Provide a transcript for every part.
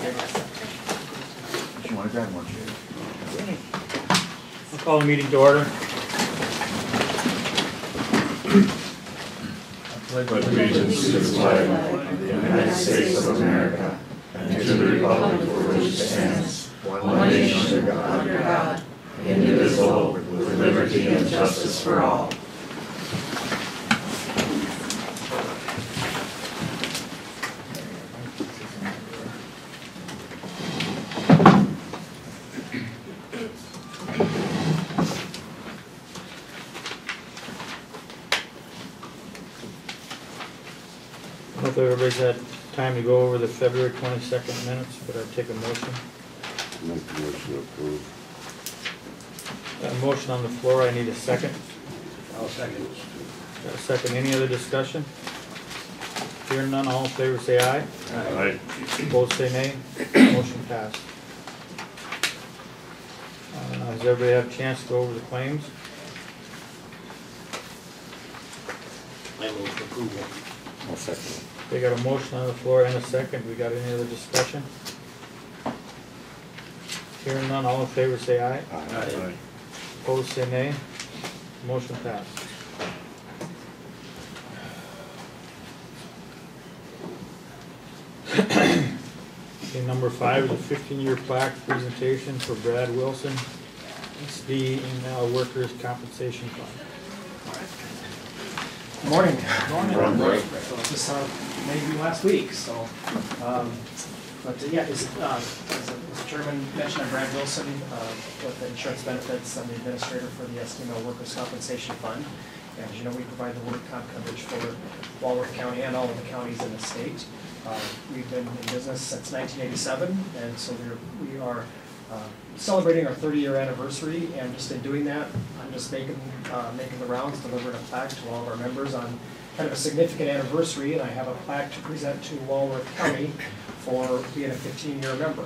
You want to grab one, Sherry? I'll call the meeting to order. Pledge allegiance to the flag of the United States of America and to the republic for which it stands, one nation under God, indivisible, with liberty and justice for all. I hope everybody's had time to go over the February 22nd minutes, but I'll take a motion. Make the motion to approve. Got a motion on the floor, I need a second. I'll second. Got a second, any other discussion? Hearing none, all in favor say aye. Aye. Opposed say nay. Motion passed. Does everybody have a chance to go over the claims? I move for approval. I'll second. They got a motion on the floor and a second. We got any other discussion? Hearing none, all in favor say aye. Aye. Opposed say nay. Motion passed. Okay, number 5 is a 15-year plaque presentation for Brad Wilson, SD and now Workers' Compensation Fund. Morning. Morning. So this maybe last week, so, but yeah, as the chairman mentioned, I'm Brad Wilson, with the insurance benefits. I'm the administrator for the SDML Workers' Compensation Fund. And as you know, we provide the work comp coverage for Walworth County and all of the counties in the state. We've been in business since 1987, and so we are celebrating our 30-year anniversary, and just in doing that, I'm just making the rounds, delivering a plaque to all of our members on kind of a significant anniversary, and I have a plaque to present to Walworth County for being a 15-year member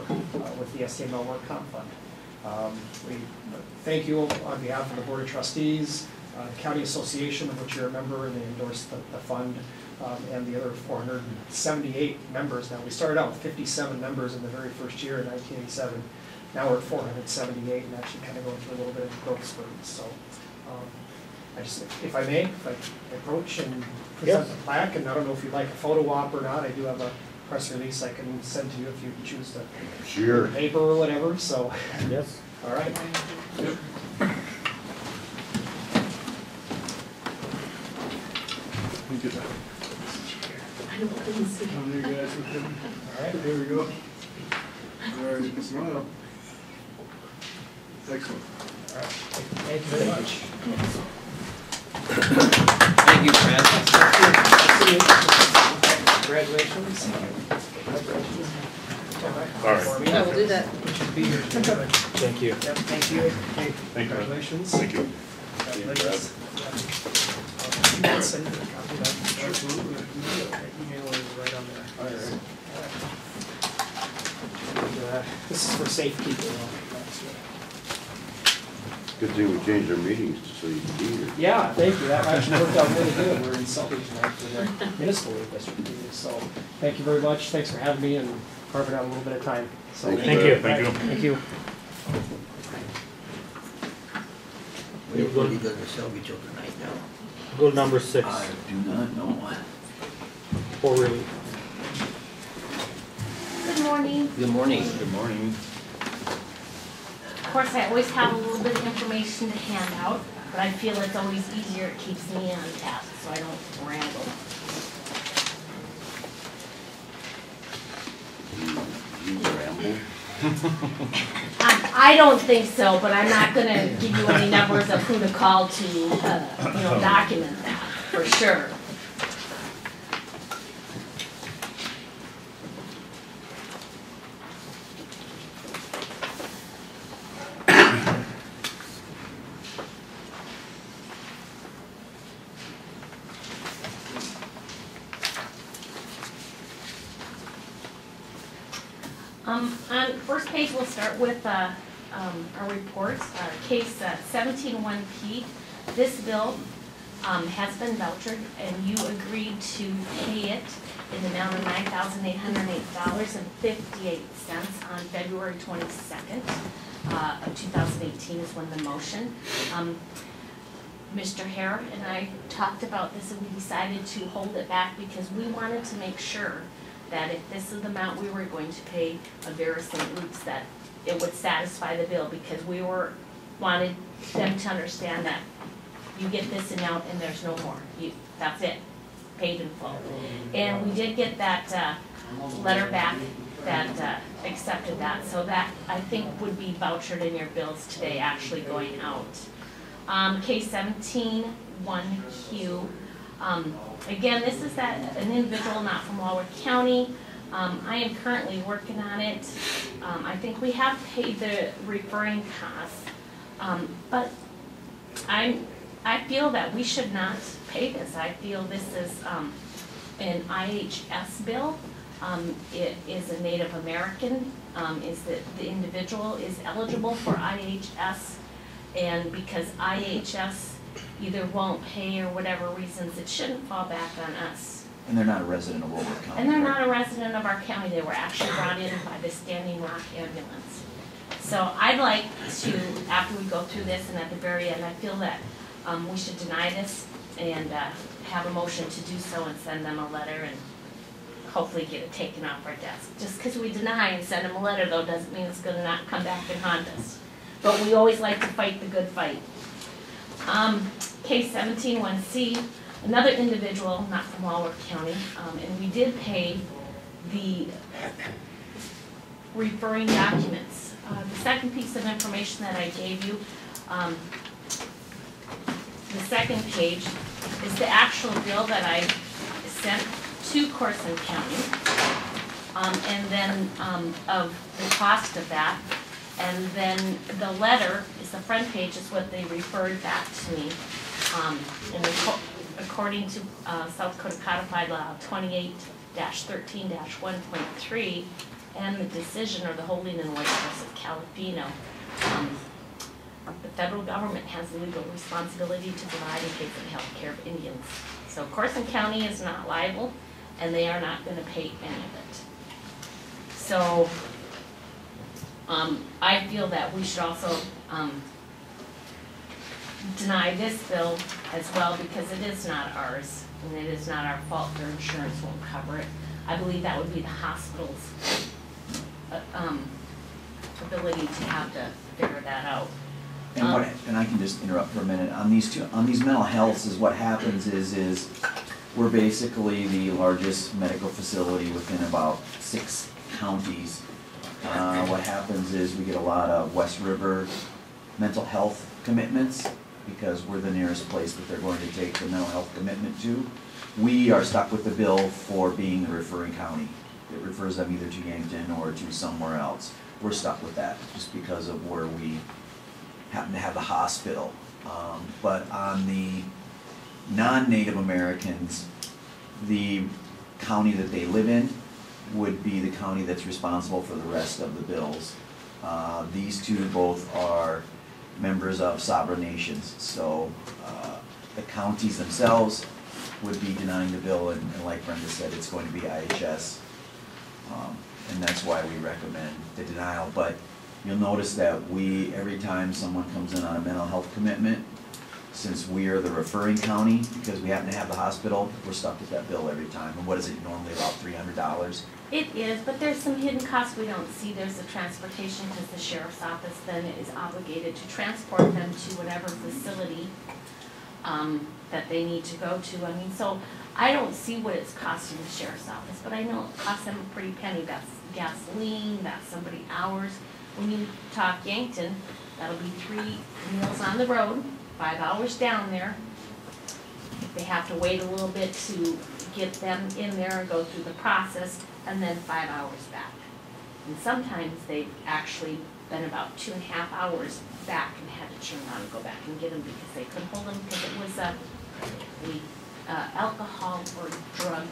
with the SDML Work Comp Fund. We thank you on behalf of the Board of Trustees, the County Association, of which you're a member, and they endorsed the fund, and the other 478 members. Now, we started out with 57 members in the very first year in 1987. Now we're at 478, and actually kind of going through a little bit of growth spurt. So, I just, if I may, if I approach and present the plaque, and I don't know if you'd like a photo op or not. I do have a press release I can send to you if you choose to. Sure. Paper or whatever. So, Yes. all right. Yep. All right. Here we go. All right, smile. Excellent. All right. Thank you very much. Thank you, Brad. Congratulations. All right. Yeah, we'll do that. Thank you. Yep, thank you. Hey, congratulations. Thank you. Congratulations. Yeah. Send you a copy of that. Absolutely. Email is right on there. All right. And, this is for safekeeping. Good thing we changed our meetings so you can be here. Yeah, thank you. That actually worked out really good. We're in Southeast tonight for the municipal league district meeting. So thank you very much. Thanks for having me and carving out a little bit of time. So Thank you. Thank you. Thank you. We're going to go to Shelby Children tonight now. Go to number 6. I do not know. For relief. Good morning. Good morning. Good morning. Of course, I always have a little bit of information to hand out, but I feel it's always easier, it keeps me on task, so I don't ramble. You ramble. I don't think so, but I'm not gonna give you any numbers of who to call to, document that, for sure. On first page, we'll start with our reports. Case 17-1P. This bill has been vouchered, and you agreed to pay it in the amount of $9,808.58 on February 22nd of 2018 is when the motion. Mr. Hare and I talked about this, and we decided to hold it back because we wanted to make sure that if this is the amount we were going to pay of Vera St. Luke's, that it would satisfy the bill, because we wanted them to understand that you get this amount and there's no more. That's it, paid in full. And we did get that letter back that accepted that, so that I think would be vouchered in your bills today, actually going out. Case 17-1Q. Again, this is an individual not from Walworth County. I am currently working on it. I think we have paid the referring costs, but I feel that we should not pay this. I feel this is an IHS bill. It is a Native American. Is that the individual is eligible for IHS, and because IHS either won't pay or whatever reasons, it shouldn't fall back on us. And they're not a resident of Walworth County. And they're right? not a resident of our county. They were actually brought in by the Standing Rock ambulance. So I'd like to, after we go through this and at the very end, I feel that we should deny this and have a motion to do so and send them a letter and hopefully get it taken off our desk. Just because we deny and send them a letter, though, doesn't mean it's going to not come back and haunt us. But we always like to fight the good fight. Case 17-1C, another individual not from Walworth County, and we did pay the referring documents. The second piece of information that I gave you, the second page, is the actual bill that I sent to Corson County, and then of the cost of that. And then the letter is the front page, is what they referred back to me. And according to South Dakota Codified Law 28-13-1.3 and the decision or the holding in White versus Califino, the federal government has the legal responsibility to provide and pay for the health care of Indians. So Corson County is not liable, and they are not going to pay any of it. So I feel that we should also deny this bill as well, because it is not ours and it is not our fault. Their insurance won't cover it. I believe that would be the hospital's ability to have to figure that out. And and I can just interrupt for a minute on these mental healths. Is what happens is we're basically the largest medical facility within about 6 counties. What happens is we get a lot of West River mental health commitments because we're the nearest place that they're going to take the mental health commitment to. We are stuck with the bill for being the referring county. It refers them either to Yankton or to somewhere else. We're stuck with that just because of where we happen to have the hospital. But on the non-Native Americans, the county that they live in would be the county that's responsible for the rest of the bills. These two both are members of sovereign nations, so the counties themselves would be denying the bill, and like Brenda said, it's going to be IHS, and that's why we recommend the denial. But you'll notice that every time someone comes in on a mental health commitment, since we are the referring county, because we happen to have the hospital, we're stuck with that bill every time. And what is it normally, about $300? It is, but there's some hidden costs we don't see. There's the transportation, because the sheriff's office then is obligated to transport them to whatever facility that they need to go to. I mean, so I don't see what it's costing the sheriff's office, but I know it costs them a pretty penny. That's gasoline, that's somebody hours. When you talk Yankton, that'll be 3 meals on the road, 5 hours down there. They have to wait a little bit to get them in there and go through the process, and then 5 hours back. And sometimes they've actually been about 2.5 hours back and had to turn around and go back and get them because they couldn't hold them because it was a alcohol or drug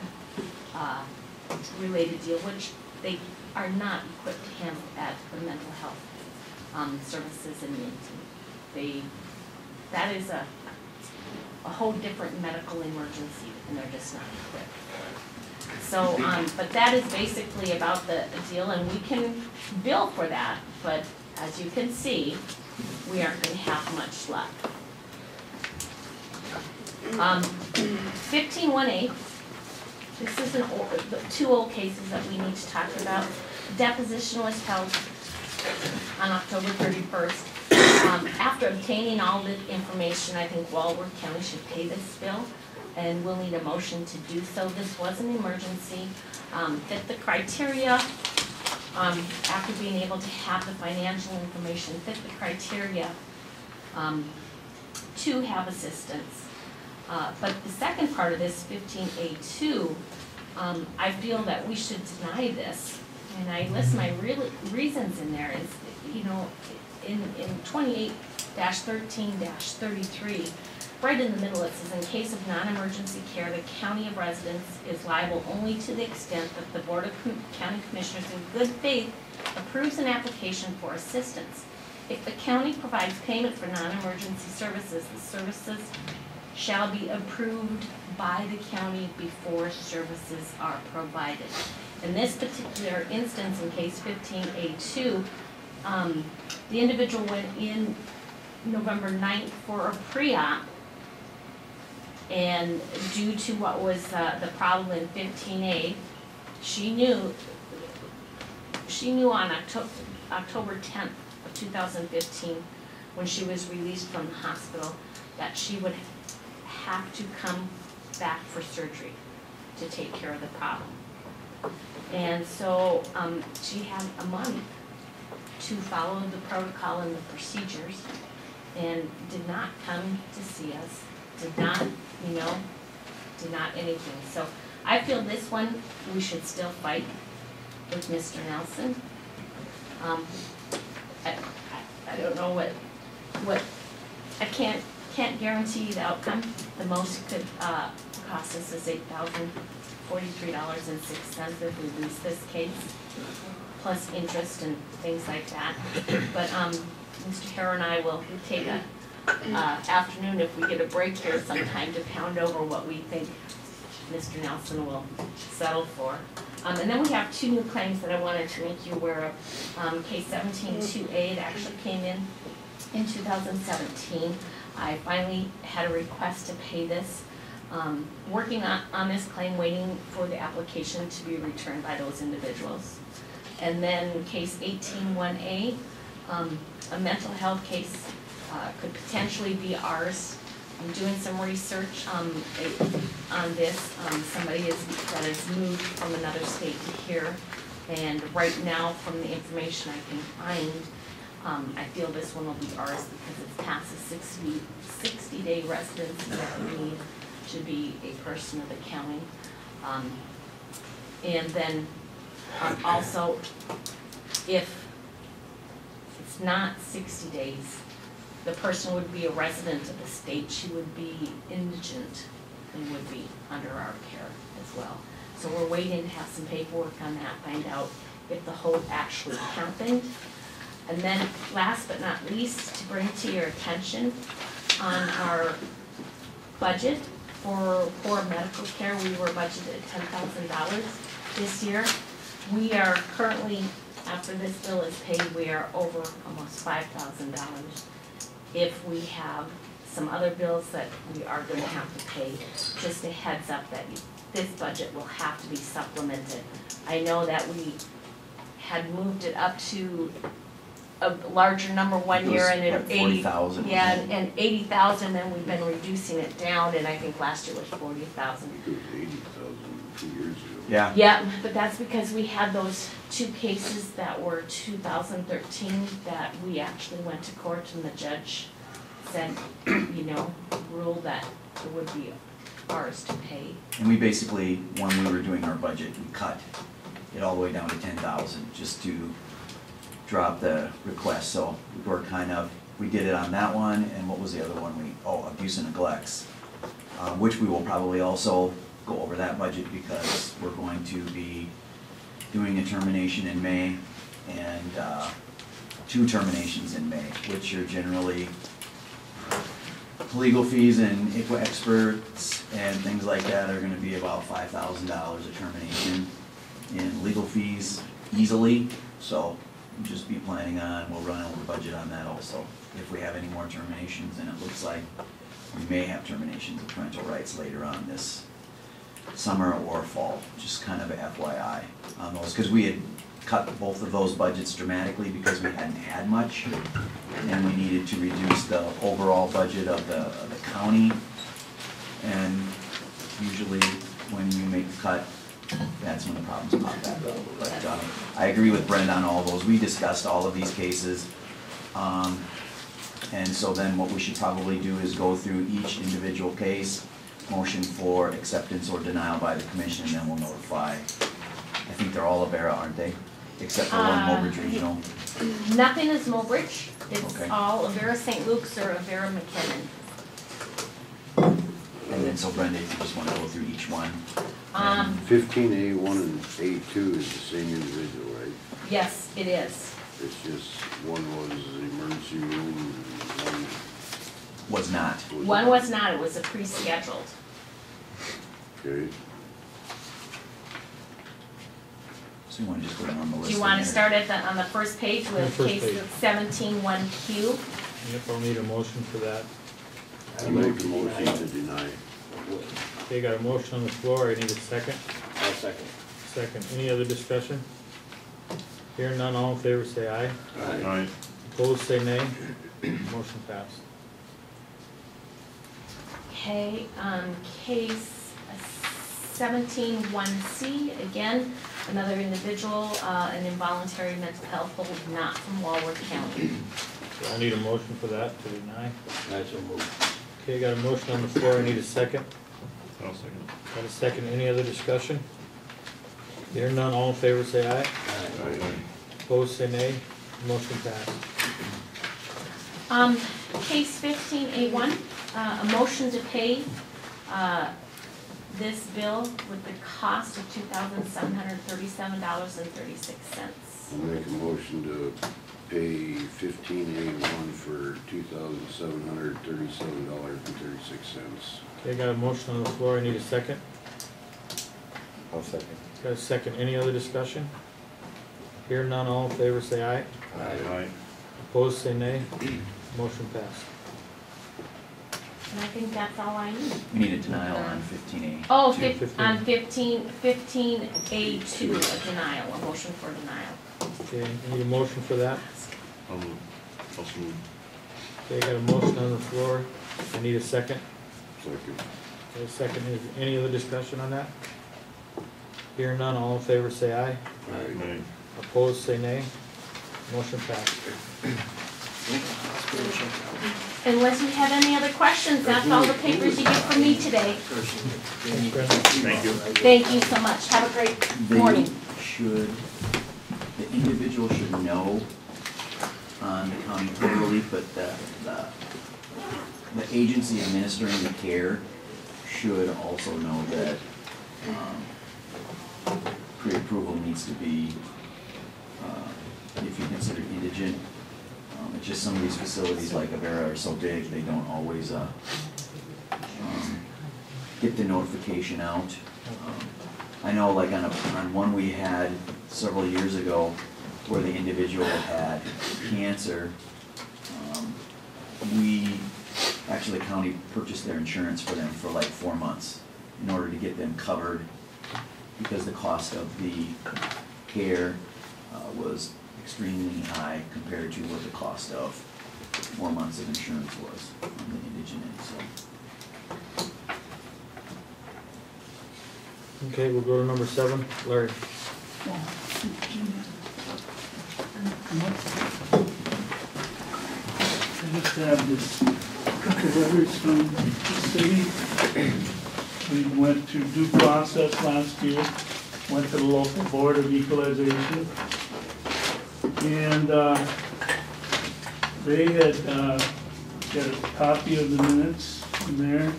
related deal, which they are not equipped to handle at the mental health services in Yankton. That is a a whole different medical emergency, and they're just not equipped. So, but that is basically about the deal, and we can bill for that, but as you can see, we aren't gonna have much luck. 15-1A, this is the two old cases that we need to talk about. Deposition was held on October 31st. After obtaining all the information, I think Walworth County should pay this bill, and we'll need a motion to do so. This was an emergency, fit the criteria, after being able to have the financial information, fit the criteria to have assistance. But the second part of this, 15A2, I feel that we should deny this, and I list my reasons in there is, you know, in 28-13-33, right in the middle, it says, in case of non-emergency care, the county of residence is liable only to the extent that the Board of County Commissioners in good faith approves an application for assistance. If the county provides payment for non-emergency services, the services shall be approved by the county before services are provided. In this particular instance, in case 15A2, the individual went in November 9th for a pre-op, and due to what was the problem in 15A, she knew on October 10th of 2015, when she was released from the hospital, that she would have to come back for surgery to take care of the problem. And so she had a month to follow the protocol and the procedures, and did not come to see us, did not anything. So I feel this one, we should still fight with Mr. Nelson. I don't know what I can't guarantee the outcome. The most it could cost us is $8,043.06 if we lose this case, plus interest and things like that. But Mr. Harrow and I will take a afternoon, if we get a break here sometime, to pound over what we think Mr. Nelson will settle for. And then we have two new claims that I wanted to make you aware of. Case 17-2A, it actually came in 2017. I finally had a request to pay this. Working on this claim, waiting for the application to be returned by those individuals. And then case 18-1A, a mental health case, could potentially be ours. I'm doing some research on this. Somebody that has moved from another state to here, and right now, from the information I can find, I feel this one will be ours because it's past the 60-day residency that we need to be a person of the county. And then also, if it's not 60 days, the person would be a resident of the state. She would be indigent and would be under our care as well. So we're waiting to have some paperwork on that, find out if the hold actually happened. And then last but not least, to bring to your attention, on our budget for medical care, we were budgeted $10,000 this year. We are currently, after this bill is paid, we are over almost $5,000. If we have some other bills that we are going to have to pay, just a heads up that this budget will have to be supplemented. I know that we had moved it up to a larger number one year, and like 40,000. Yeah, and 80,000, then we've been reducing it down, and I think last year was 40,000. It was 80,000 2 years ago. Yeah. Yeah, but that's because we had those two cases that were 2013 that we actually went to court, and the judge said, ruled that it would be ours to pay. And we basically, when we were doing our budget, we cut it all the way down to 10,000 just to drop the request. So we did it on that one, and what was the other one? Abuse and neglects, which we will probably also go over that budget because we're going to be doing a termination in May and 2 terminations in May, which are generally legal fees and ICWA experts and things like that are gonna be about $5,000 a termination in legal fees easily, so just be planning on, we'll run over budget on that also. If we have any more terminations, and it looks like we may have terminations of parental rights later on this summer or fall, just kind of a FYI on those, because we had cut both of those budgets dramatically because we hadn't had much, and we needed to reduce the overall budget of the county. And usually when you make the cut, that's when the problems pop back up. But I agree with Brenda on all those. We discussed all of these cases. And so then what we should probably do is go through each individual case, motion for acceptance or denial by the commission, and then we'll notify. I think they're all Avera, aren't they? Except for one Mobridge Regional. Nothing is Mobridge, it's Okay. all Avera St. Luke's or Avera McKinnon. And then so Brenda, if you just want to go through each one. 15A1 and A2 is the same individual, right? Yes, it is. It's just one was the emergency room and one Was not. was. One was not, it was a pre-scheduled. Okay. So you want to just put it on the list? Do you wanna there? start on the first page The with first case page. 17-1Q? Yep, I'll need a motion for that. I make a motion to deny. Okay, got a motion on the floor, I need a second. I'll second. Second, any other discussion? Hearing none, all in favor say aye. Aye. Opposed say nay. Motion passed. Okay, case 17-1C, again, another individual, an involuntary mental health hold not from Walworth County. Okay, I need a motion for that to deny. I so move. Okay, got a motion on the floor, I need a second. I'll second. Got a second, any other discussion? Hearing none, all in favor say aye. Aye. Opposed say nay. Motion passed. Case 15A1, a motion to pay, this bill with the cost of $2,737.36. I'll make a motion to pay 15A1 for $2,737.36. Okay, got a motion on the floor, I need a second. I'll second. Got a second, any other discussion? Hearing none, all in favor say aye. Aye. Opposed say nay. Motion passed. And I think that's all I need. We need a denial on 15A. Oh, Two. on 15A2, a denial, a motion for denial. Okay, need a motion for that? I'll move. Okay, got a motion on the floor, I need a second. Second. Okay, second, is any other discussion on that? Hearing none, all in favor say aye. Aye. Opposed say nay. Motion passed. Unless you have any other questions, that's all the papers you get from me today. Thanks, Brenda. Thank you. Thank you so much, have a great morning. The individual should know on the county code relief, but the agency administering the care should also know that pre-approval needs to be, if you consider indigent. It's just some of these facilities like Avera are so big, they don't always get the notification out. I know like on one we had several years ago where the individual had cancer, we, actually the county purchased their insurance for them for like 4 months in order to get them covered because the cost of the care was extremely high compared to what the cost of 4 months of insurance was on the indigent end, so. Okay, we'll go to number 7, Larry. I just have this couple letters from the city. We went through due process last year, went to the local board of equalization. And they had got a copy of the minutes in there.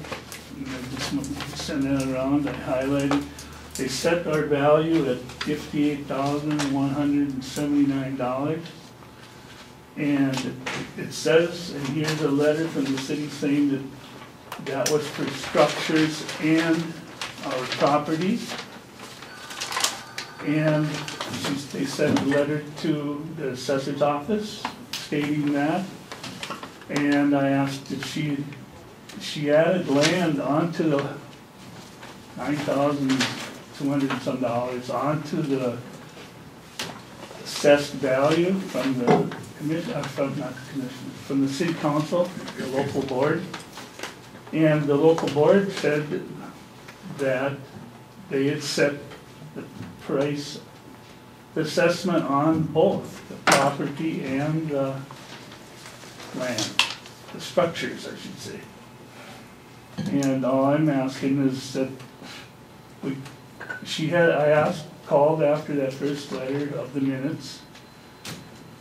And I just sent that around, I highlighted. They set our value at $58,179. And it says, and here's a letter from the city saying that that was for structures and our properties. And they sent a letter to the assessor's office stating that. And I asked if she added land onto the $9,200 and some dollars onto the assessed value from the commission, from not the commission, from the city council, the local board. And the local board said that they had set the price, the assessment on both the property and the land, the structures, I should say. And all I'm asking is that I called after that first letter of the minutes,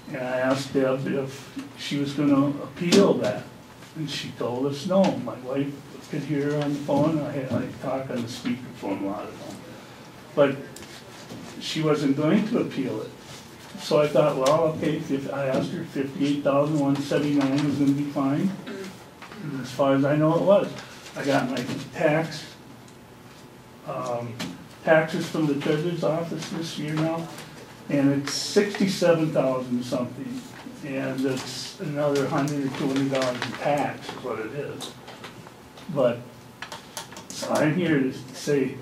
and I asked Deb if she was gonna appeal that. And she told us no. My wife could hear her on the phone. I talk on the speakerphone a lot of them. But she wasn't going to appeal it. So I thought, well, okay, if I asked her, $58,179 was gonna be fine. And as far as I know, it was. I got my taxes from the treasurer's office this year now, and it's $67,000 something. And it's another $100 or $200 in tax is what it is. But, so I'm here to say,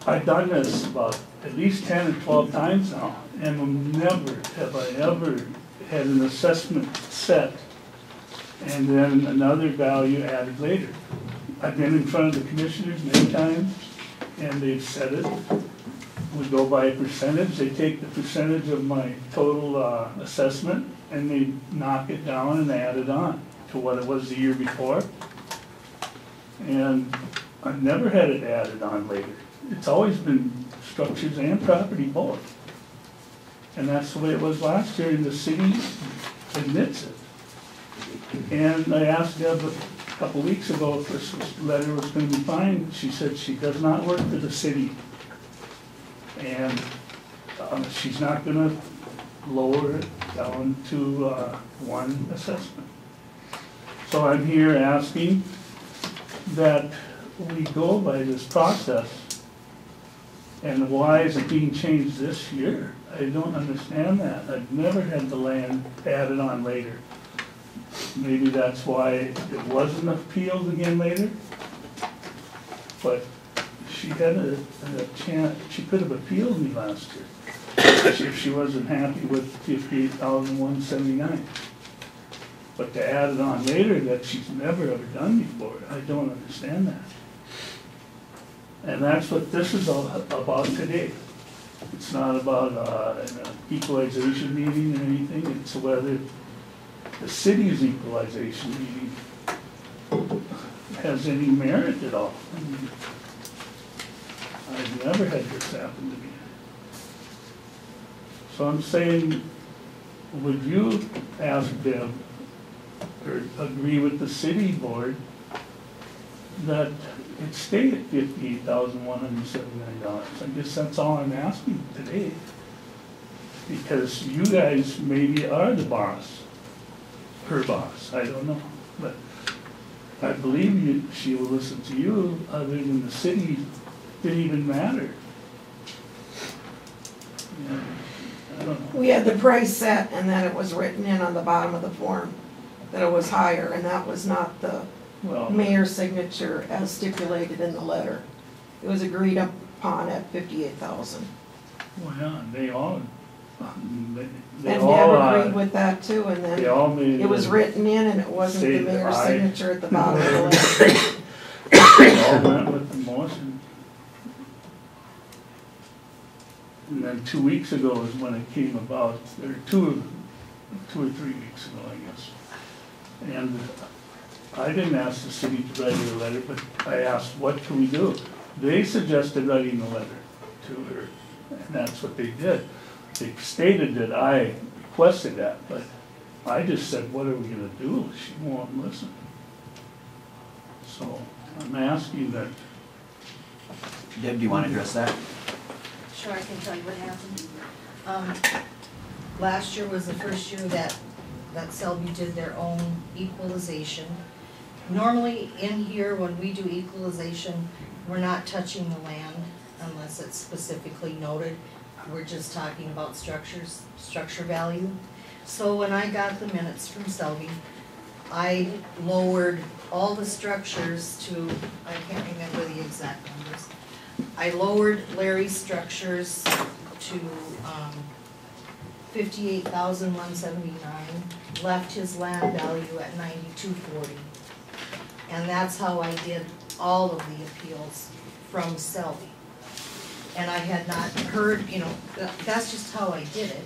I've done this about at least 10 or 12 times now, and never have I ever had an assessment set and then another value added later. I've been in front of the commissioners many times, and they've said it. We go by a percentage. They take the percentage of my total assessment and they knock it down and add it on to what it was the year before. And I've never had it added on later. It's always been structures and property both. And that's the way it was last year, and the city admits it. And I asked Deb a couple weeks ago if this letter was going to be fine. She said she does not work for the city. And she's not gonna lower it down to one assessment. So I'm here asking that we go by this process. And why is it being changed this year? I don't understand that. I've never had the land added on later. Maybe that's why it wasn't appealed again later. But she had a chance, she could have appealed me last year if she wasn't happy with $58,179. But to add it on later that she's never ever done before, I don't understand that. And that's what this is all about today. It's not about an equalization meeting or anything, it's whether the city's equalization meeting has any merit at all. I mean, I've never had this happen to me. So I'm saying, would you ask Deb, or agree with the city board, that it stayed at $58,179? I guess that's all I'm asking today. Because you guys maybe are the boss, her boss, I don't know. But I believe she will listen to you, other than the city didn't even matter. Yeah, I don't know. We had the price set and then it was written in on the bottom of the form that it was higher, and that was not the Well, mayor's signature as stipulated in the letter. It was agreed upon at $58,000. well, yeah, they all, they And all, Deb agreed with that too, and they then all made. it was written in and it wasn't the Say mayor's aye. signature at the bottom of the letter. They all went with the motion. And then 2 weeks ago is when it came about, or two or 3 weeks ago, I guess. And I didn't ask the city to write her a letter, but I asked, what can we do? They suggested writing a letter to her, and that's what they did. They stated that I requested that, but I just said, what are we gonna do? She won't listen. So I'm asking that. Deb, do you want to address that? Sure, I can tell you what happened. last year was the first year that Selby did their own equalization. Normally in here, when we do equalization, we're not touching the land unless it's specifically noted. We're just talking about structure value. So when I got the minutes from Selby, I lowered all the structures to, I can't remember the exact numbers. I lowered Larry's structures to 58,179, left his land value at 9240. And that's how I did all of the appeals from Selby. And I had not heard, you know, that's just how I did it.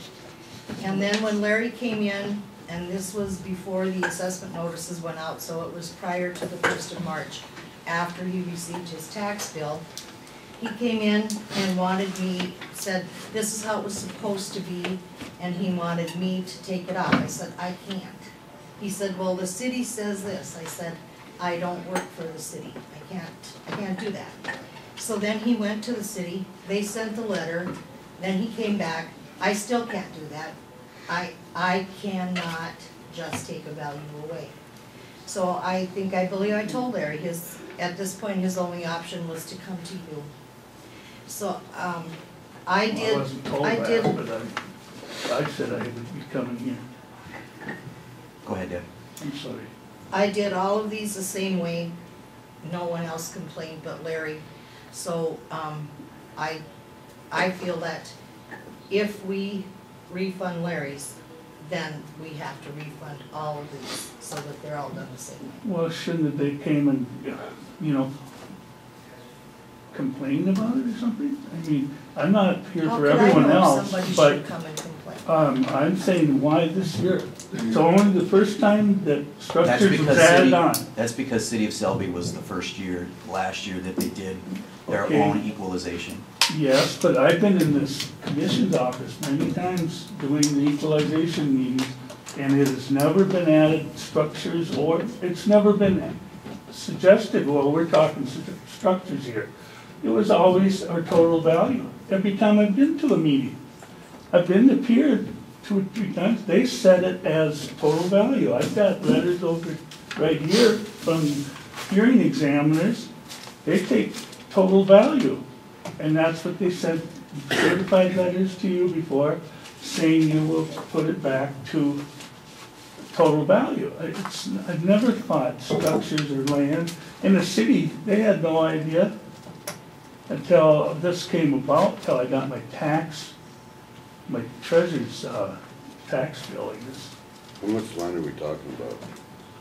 And then when Larry came in, and this was before the assessment notices went out, so it was prior to the 1st of March, after he received his tax bill, he came in and wanted me, said, this is how it was supposed to be, and he wanted me to take it out. I said, I can't. He said, well, the city says this. I said, I don't work for the city. I can't do that. So then he went to the city, they sent the letter, then he came back, I still can't do that. I cannot just take a value away. So I believe I told Larry, at this point, his only option was to come to you. So, I did. I wasn't told that, but I said I would be coming here. Go ahead, Deb. I'm sorry. I did all of these the same way. No one else complained but Larry. So, I feel that if we refund Larry's, then we have to refund all of these so that they're all done the same way. Well, shouldn't they came and, you know, complained about it or something? I mean, I'm not here for everyone else, Somebody but should come and complain. I'm saying why this year? It's only the first time that That's structures was because added on. That's because City of Selby was the first year, last year, that they did their Okay. own equalization. Yes, but I've been in this commission's office many times doing the equalization meetings, and it has never been added structures, or it's never been suggested, well, we're talking structures here. It was always our total value. Every time I've been to a meeting, I've been to Pier 2 or 3 times, they set it as total value. I've got letters over right here from hearing examiners, they take total value. And that's what they sent certified letters to you before, saying you will put it back to total value. I've never thought structures or land. In the city, they had no idea until this came about, until I got my treasurer's tax billing. How much land are we talking about?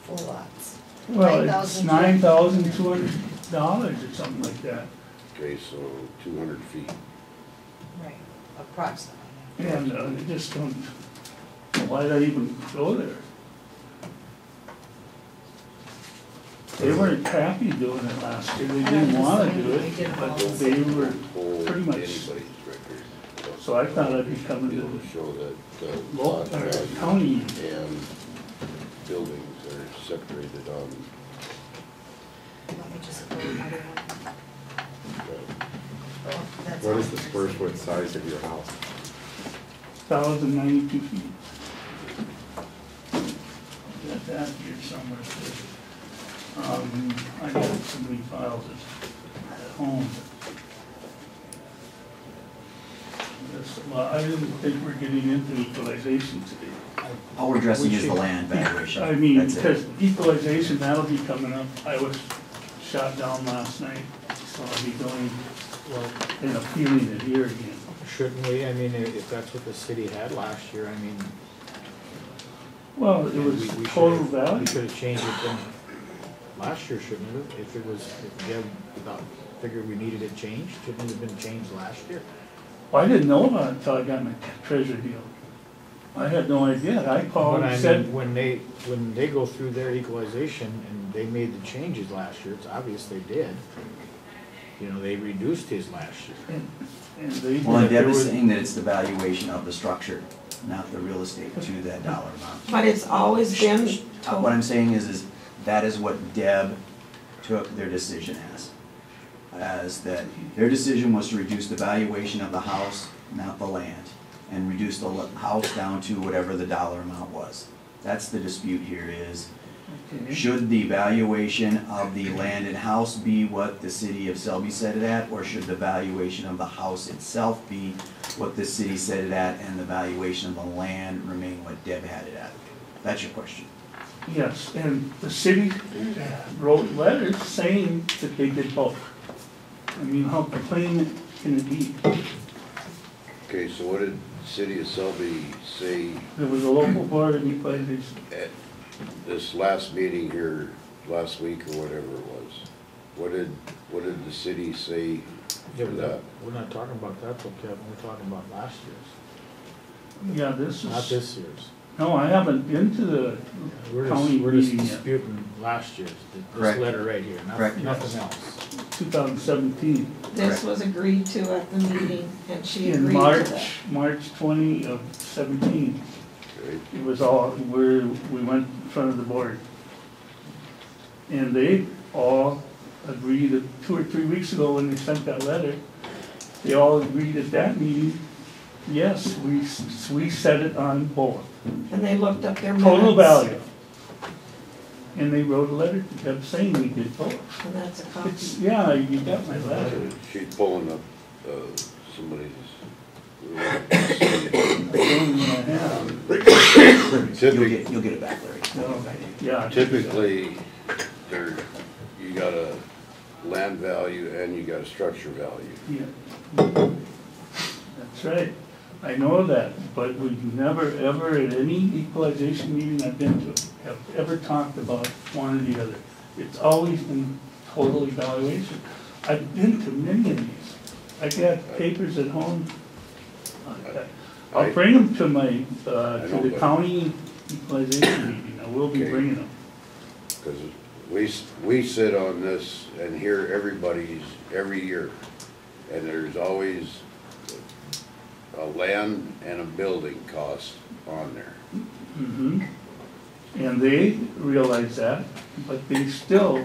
4 lots. Well, it's $9,200 or something like that. Okay, so 200 feet. Right, approximately. And I just don't, why'd I even go there? They weren't happy doing it last year, they didn't wanna do it, but they were Hold pretty much, anybody's record. so I thought I'd be coming Be able to to show that local, lot value county. and buildings are separated on. Let me just go another one. Oh, that's What all is the yours. square foot size of your house? 1,092 feet. Got that here somewhere. I got so many files at home. Well, I didn't think we're getting into equalization today. All we're addressing is the land valuation. I mean, That's it. because equalization, that'll be coming up. I was shot down last night, so I'll be going, well, and appealing it here again. Shouldn't we, I mean, if that's what the city had last year, I mean. Well, it was we total should've- value. We should have changed it then last year, shouldn't it? If it was, if Deb figured we needed it changed, shouldn't it have been changed last year? Well, I didn't know about it until I got my treasure deal. I had no idea. I called But I and said, mean, when they go through their equalization and they made the changes last year, it's obvious they did. You know, they reduced his last year. and they Well, and did. Deb is saying that it's the valuation of the structure, not the real estate to that dollar amount. But it's always been What total. I'm saying is that is what Deb took their decision as that their decision was to reduce the valuation of the house, not the land. and reduce the house down to whatever the dollar amount was. That's the dispute here is, Okay. should the valuation of the land and house be what the city of Selby set it at, or should the valuation of the house itself be what the city set it at, and the valuation of the land remain what Deb had it at? That's your question. Yes, and the city wrote letters saying that they did both. I mean, how plain can it be? Okay, so what did City of Selby say There was a local board of equalization. at this last meeting here, last week or whatever it was? What did the city say Yeah, for but that? we're not talking about that though, Kevin, we're talking about last year's, Yeah, this not is, this year's. no, I haven't been to the We're county just, we're just meeting yet, disputing last year's, Correct. this letter right here, Correct. nothing else. 2017. This Correct. was agreed to at the meeting, and she In agreed to that. March 20 of 17. Okay, It was all, we went in front of the board. And they all agreed, 2 or 3 weeks ago when they sent that letter, they all agreed at that meeting, yes, we set it on both. And they looked up their minutes. Total value. And they wrote a letter to Deb saying we did both. And that's a copy. It's, yeah, you got my letter. she's pulling up, somebody's. I don't even have. You'll get it back, Larry. No, yeah. Typically, there, you got a land value and you got a structure value. Yeah. That's right. I know that, but we've never, ever, at any equalization meeting I've been to, have ever talked about one or the other. It's always been total evaluation. I've been to many of these. I got papers at home. I'll bring them to my, to the county equalization meeting. I will be Okay. bringing them. Because we sit on this and hear everybody's every year. And there's always a land and a building cost on there. Mhm. And they realized that, but they still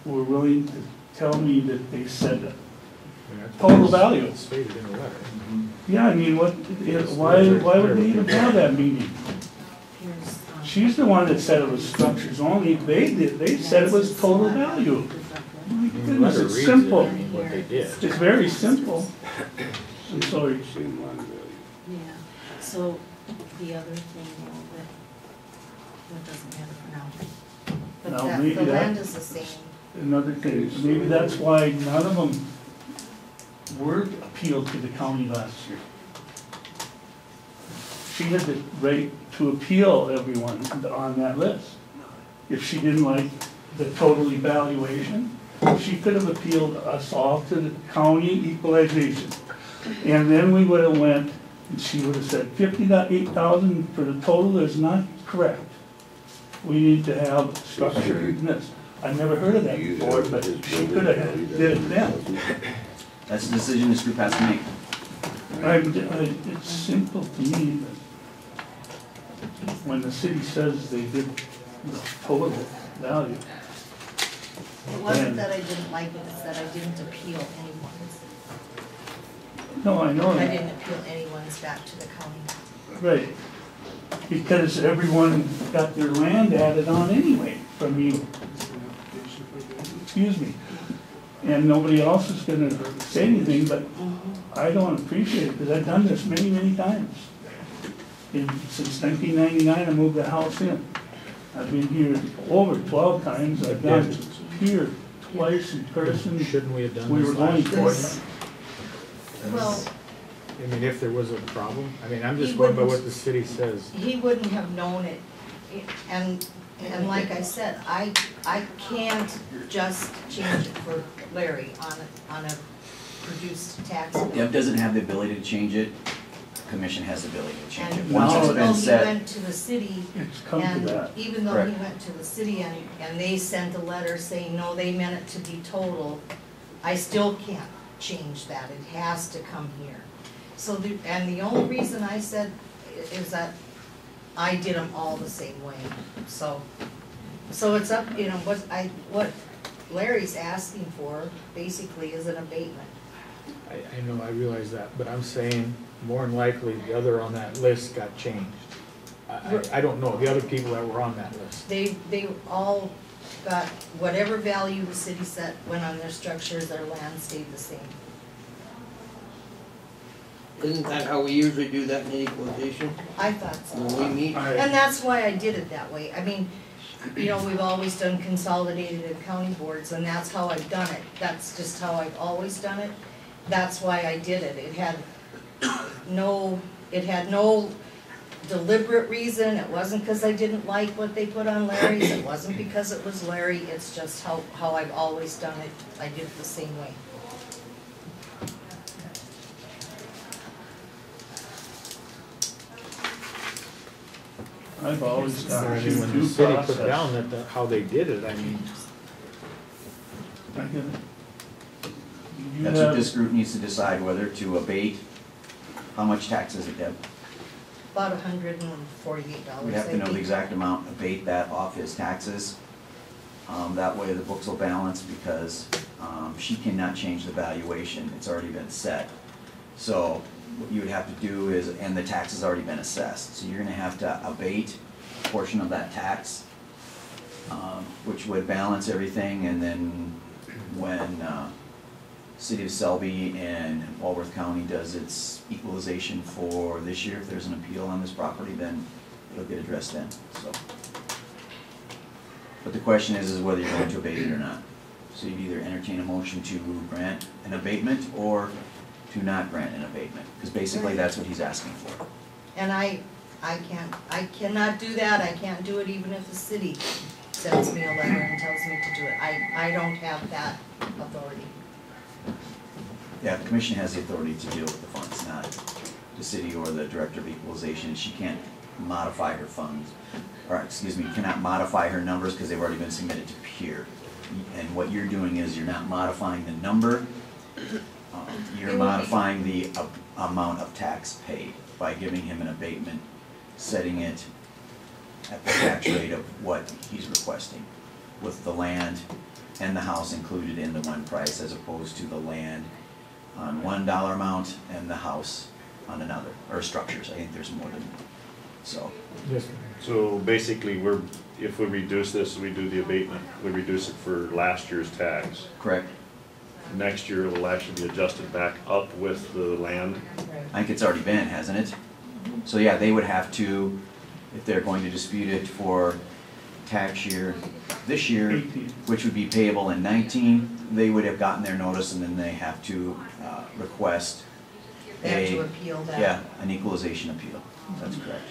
were willing to tell me that they said it. Total value. It's stated in the letter. Yeah, I mean, why would they even have that meeting? She's the one that said it was structures only, they said it was total value. My The goodness, letter it's reads simple. it, I mean, what they did. It's very simple. I'm sorry. Same land value. Yeah, so the other thing, that doesn't matter for now. But Now, that, maybe the that- land is the same. Another thing, maybe that's why none of them were appealed to the county last year. She had the right to appeal everyone on that list. If she didn't like the total evaluation, she could have appealed us all to the county equalization. And then we would have went, and she would have said 58,000 for the total is not correct. We need to have structure in this. I've never heard of that You before, have but his she building could have value, did it then. That's the decision this group has to make. It's simple to me that when the city says they did the total value, It wasn't that I didn't like it, it's that I didn't appeal anyone's. no, I know I that, didn't appeal anyone's back to the county. right. Because everyone got their land added on anyway from you. Excuse me. And nobody else is gonna say anything, but I don't appreciate it, because I've done this many, many times. Since 1999, I moved the house in. I've been here over 12 times, I've gone here twice in person. Shouldn't we have done We this were going last for year? it. Well, I mean, if there was a problem, I mean, I'm just He going by wouldn't- what the city says. he wouldn't have known it, and like I said, I can't just change it for Larry on a produced tax bill. Deb doesn't have the ability to change it, commission has the ability to change it. And Once it's No, even though been he set, went to the city, It's come to and that. even though he Correct. went to the city and they sent a letter saying, no, they meant it to be total, I still can't change that, it has to come here. So the only reason I said is that I did them all the same way, so it's up, what Larry's asking for basically is an abatement. I know, I realize that, but I'm saying more than likely, the other on that list got changed. I don't know, the other people that were on that list. They all got whatever value the city set went on their structures, their land stayed the same. Isn't that how we usually do that in equalization? I thought so. When we meet? And that's why I did it that way. I mean, you know, we've always done consolidated and county boards, and that's how I've done it. That's just how I've always done it. That's why I did it. It had no deliberate reason. It wasn't because I didn't like what they put on Larry's. It wasn't because it was Larry. It's just how I've always done it. I did it the same way. I've always So, done I two mean, when the due city process. put down that, how they did it, I mean, I get it. You That's what have- this group needs to decide, whether to abate, how much taxes it Deb? About $148. We have to know the I think. exact amount, abate that off his taxes. That way the books will balance, because she cannot change the valuation, it's already been set. So what you would have to do is, and the tax has already been assessed, so you're gonna have to abate a portion of that tax, which would balance everything, and then when City of Selby and Walworth County does its equalization for this year, if there's an appeal on this property, then it'll get addressed then, so. But the question is whether you're going to abate it or not. So you'd either entertain a motion to grant an abatement or to not grant an abatement, because basically that's what he's asking for. And I cannot do that. I can't do it even if the city sends me a letter and tells me to do it. I don't have that authority. Yeah, the commission has the authority to deal with the funds, not the city or the director of equalization. She can't modify her funds, or excuse me, cannot modify her numbers because they've already been submitted to peer. And what you're doing is you're not modifying the number, you're modifying the amount of tax paid by giving him an abatement, setting it at the tax rate of what he's requesting, with the land and the house included in the one price, as opposed to the land on $1 amount and the house on another, or structures. I think there's more than, so. just, So basically, if we reduce this, we do the abatement, we reduce it for last year's tax. Correct. Next year, it'll actually be adjusted back up with the land. I think it's already been, hasn't it? So yeah, they would have to, if they're going to dispute it for tax year, this year, 18. which would be payable in 19, they would have gotten their notice, and then they have to request They have to a, appeal that. yeah, an equalization appeal. That's correct.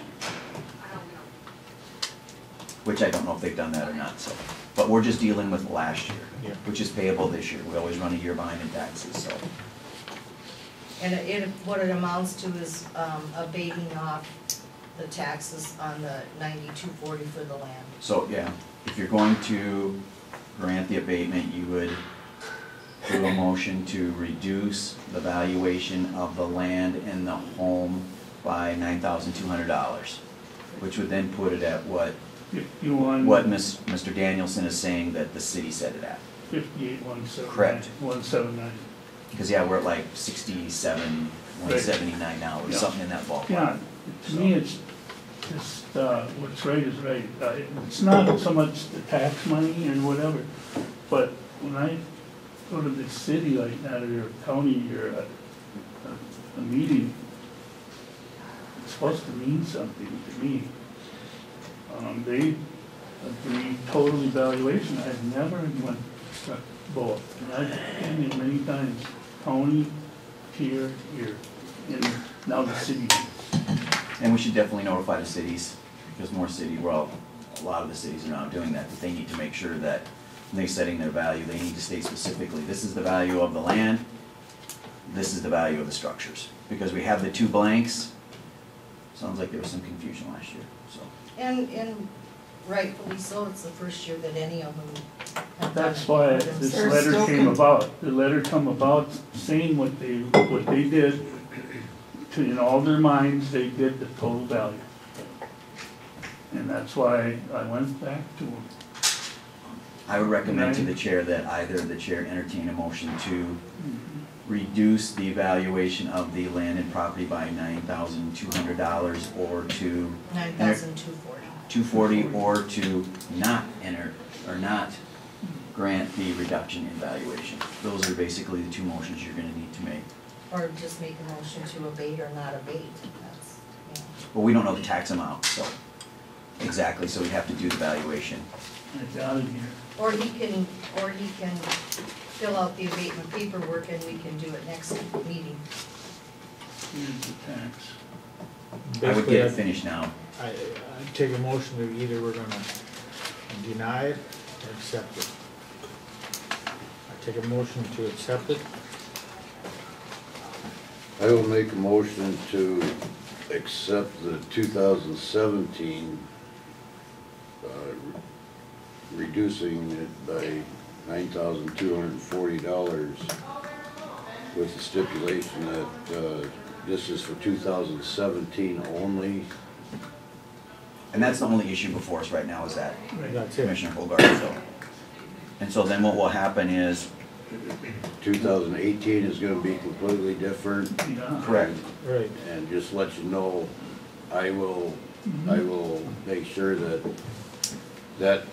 Which I don't know if they've done that or not, so. But we're just dealing with last year, Yeah. which is payable this year. We always run a year behind in taxes, so. And what it amounts to is abating off the taxes on the 9240 for the land. So, yeah, if you're going to grant the abatement, you would do a motion to reduce the valuation of the land and the home by $9,200, which would then put it at what 51. Mr. Danielson is saying that the city set it at. 58,179. Correct. 179. Because, yeah, we're at like 67, 179 now, or Yeah. something in that ballpark. Yeah, to me, it's just, what's right is right. It's not so much the tax money and whatever, but when I go to the city like that, or a county, or a meeting, it's supposed to mean something to me. They agree total evaluation. I've never went struck both, and I've been in many times, county, here, and now the city. And we should definitely notify the cities, because more well, a lot of the cities are now doing that, but they need to make sure that when they're setting their value, they need to state specifically, this is the value of the land, this is the value of the structures. Because we have the two blanks, sounds like there was some confusion last year, so. And rightfully so, it's the first year that any of them have done That's it why for this themselves. letter came about. The letter come about saying what they did, in all their minds, they did the total value. And that's why I went back to them. I would recommend to the chair that either the chair entertain a motion to reduce the valuation of the land and property by $9,200 or to $9,240. $240, or to not enter, or not grant the reduction in valuation. Those are basically the two motions you're gonna need to make. Or just make a motion to abate or not abate, that's, yeah. Well, we don't know the tax amount, so, exactly, so we have to do the valuation. It's out of here. Or he can fill out the abatement paperwork and we can do it next meeting. Here's the tax. I would Basically, get it finished now. I take a motion that either we're gonna deny it or accept it. I take a motion to accept it. I will make a motion to accept the 2017, reducing it by $9,240 with the stipulation that this is for 2017 only. And that's the only issue before us right now, is that That's it. Commissioner Holgard, so. And so then what will happen is, 2018 is gonna be completely different. Yeah. correct, Right. And just let you know, I will make sure that that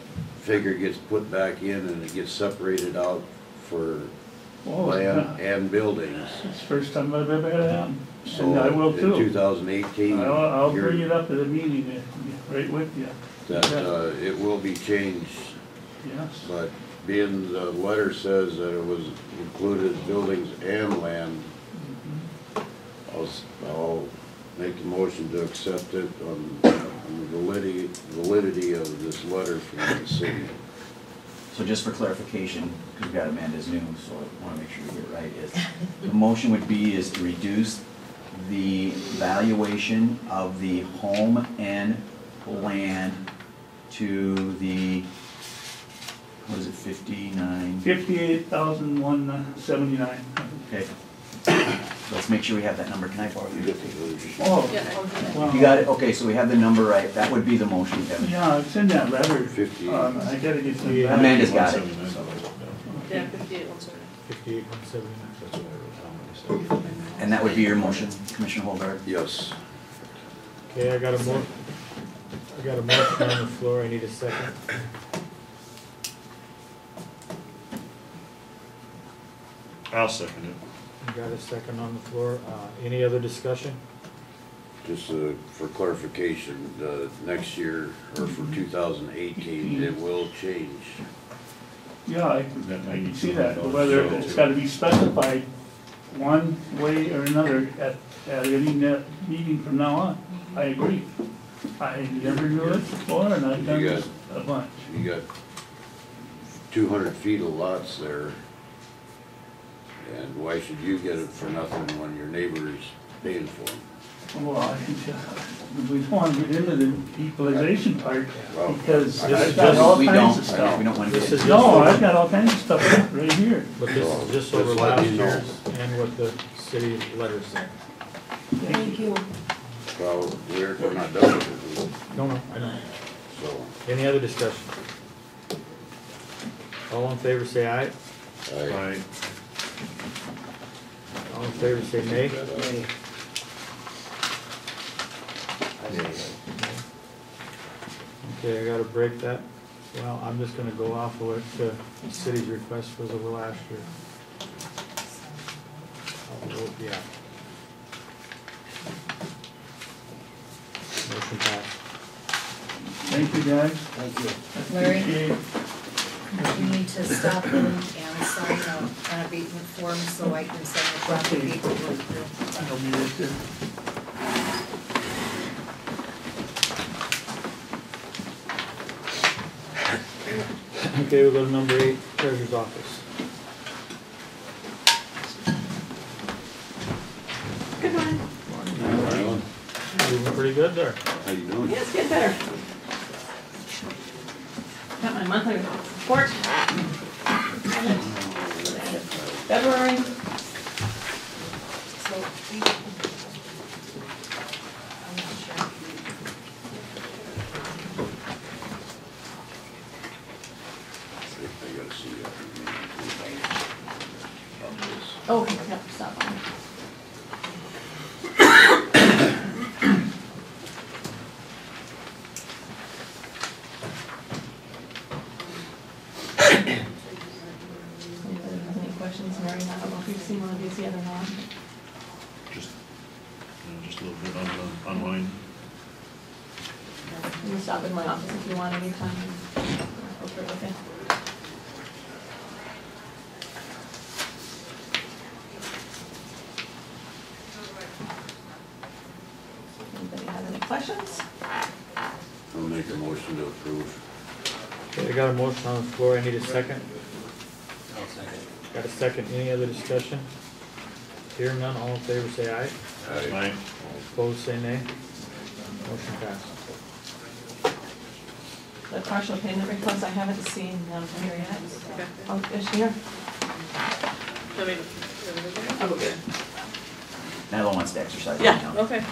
figure gets put back in and it gets separated out for Oh, land yeah. and buildings. It's the first time I've ever had it happen. So And I will in too. 2018, I'll you're- bring it up at a meeting, right with you. that it will be changed, Yes. but being the letter says that it was included buildings and land, I'll make a motion to accept it on the validity of this letter from the city. so just for clarification, because we've got Amanda's new, so I wanna make sure we get it right, is, the motion would be is to reduce the valuation of the home and land to the, what is it, 59? 58,179. Okay. Let's make sure we have that number. Can I borrow you? Oh, wow. You got it? Okay, so we have the number right. That would be the motion, Kevin. Yeah, it's in that letter. 58. I gotta get some. Yeah. Amanda's got it. Yeah, 58, 179. 58, 179. And that would be your motion, Commissioner Holgard? Yes. Okay, I got a motion on the floor, I need a second. I'll second it. I got a second on the floor, any other discussion? Just for clarification, next year, or for 2018, it will change. Yeah, I can see that, whether it's gotta be specified one way or another at any meeting from now on. I agree. I never knew it before, and I've done this a bunch. You got 200 feet of lots there, and why should you get it for nothing when your neighbor is paying for them? Well, we don't want to get into the equalization part, Well, because I- I've got all We kinds don't, of stuff. we don't want to This get is into. No, I've got all kinds of stuff right here. But this is just over Just let last me know. year's and what the city letter said. Thank you. Well, we're not done with it, No, I know. so. Any other discussion? All in favor say aye, I all in favor say nay. Okay, I gotta break that. Well, I'm just gonna go off of what the city's request was over last year. I'll vote yeah. Motion passed. Thank you, guys. Thank you. Larry? Appreciate it. You need to stop in and sign an abatement form so I can send the proper paperwork through. I'll be right there. Okay, we'll go to number 8, treasurer's office. Good morning. Doing pretty good there. How you doing? Yes, get better. Got my monthly report. February. So, I'm not sure. I gotta see that. Oh, yeah. see one of these the other one. Just, just a little bit online. You can stop in my office if you want anytime. Go through it with you. Anybody have any questions? I'll make a motion to approve. Okay, I got a motion on the floor, I need a second. I'll second. Got a second, any other discussion? Hearing none, all in favor say aye. Aye. Opposed say nay. Motion passed. The partial payment request, I haven't seen them here yet. Okay. Oh, is she here? I mean, Oh, good. Nyla wants to exercise right yeah, now. okay.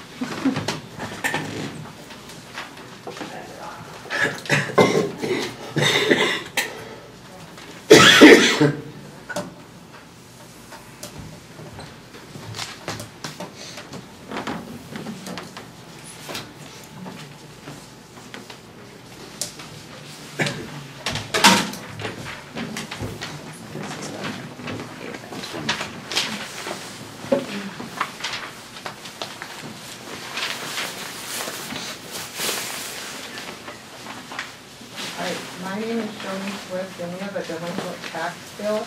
Hi, my name is Shirley Swift, and we have a delinquent tax bill.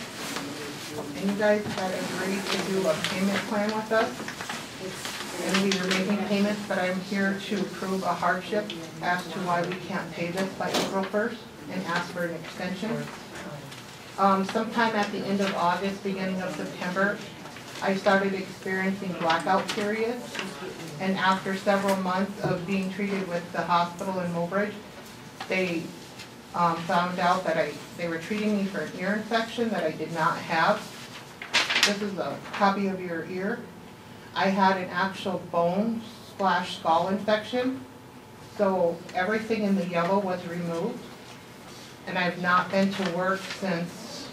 And you guys had agreed to do a payment plan with us. And we were making payments, but I'm here to prove a hardship as to why we can't pay this by April 1st and ask for an extension. Sometime at the end of August, beginning of September, I started experiencing blackout periods. And after several months of being treated with the hospital in Mobridge, they found out that they were treating me for an ear infection that I did not have. This is a copy of your ear. I had an actual bone/skull infection, so everything in the yellow was removed. And I've not been to work since